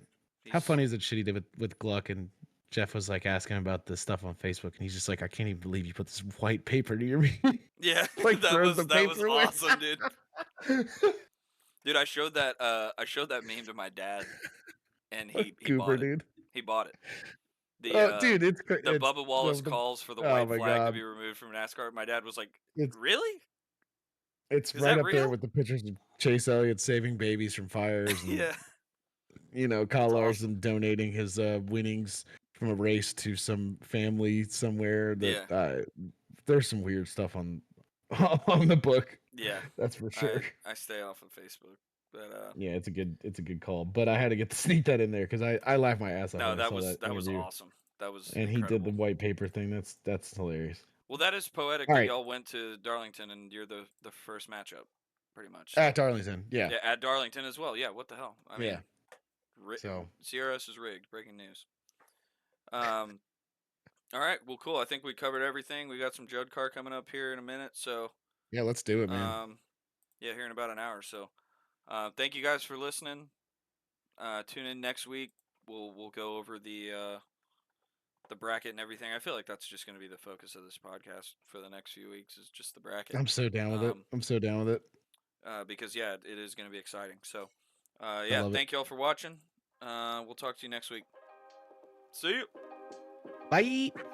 How He's funny is it shit he did with Gluck and Jeff was like asking him about the stuff on Facebook and he's just like, I can't even believe you put this white paper near me. yeah, Like that throws was the that was paper away. awesome, dude. Dude, I showed that meme to my dad and he Cooper, bought it. dude. He bought it. The Oh, dude, the it's Bubba Wallace calls for the oh white my flag to god, be removed from NASCAR. My dad was like, it's "Really?" It's Is right that up there real? with the pictures of Chase Elliott saving babies from fires and Yeah, Kyle that's awesome. Larson donating his winnings from a race to some family somewhere. That Yeah, there's some weird stuff on on the book. yeah. That's for sure. I stay off of Facebook, but Yeah, it's a good call. But I had to get to sneak that in there because I laughed my ass off no, when I saw that that was interview. awesome. That was And he did the incredible. white paper thing. That's hilarious. Well, that is poetic All that right, y'all went to Darlington and you're the first matchup, pretty much. at So Darlington. Yeah, yeah, at Darlington as well. Yeah, what the hell? I yeah. mean, So CRS is rigged. Breaking news. Um, all right, well, cool. I think we covered everything. We got some Judd Car coming up here in a minute, so yeah, let's do it, man. um, yeah, here in about an hour. So thank you guys for listening. Tune in next week. We'll go over the bracket and everything. I feel like that's just going to be the focus of this podcast for the next few weeks is just the bracket. I'm so down with it. Um, I'm so down with it. because yeah, it is going to be exciting. So, I yeah, love it. thank you all for watching. We'll talk to you next week. See you. Bye.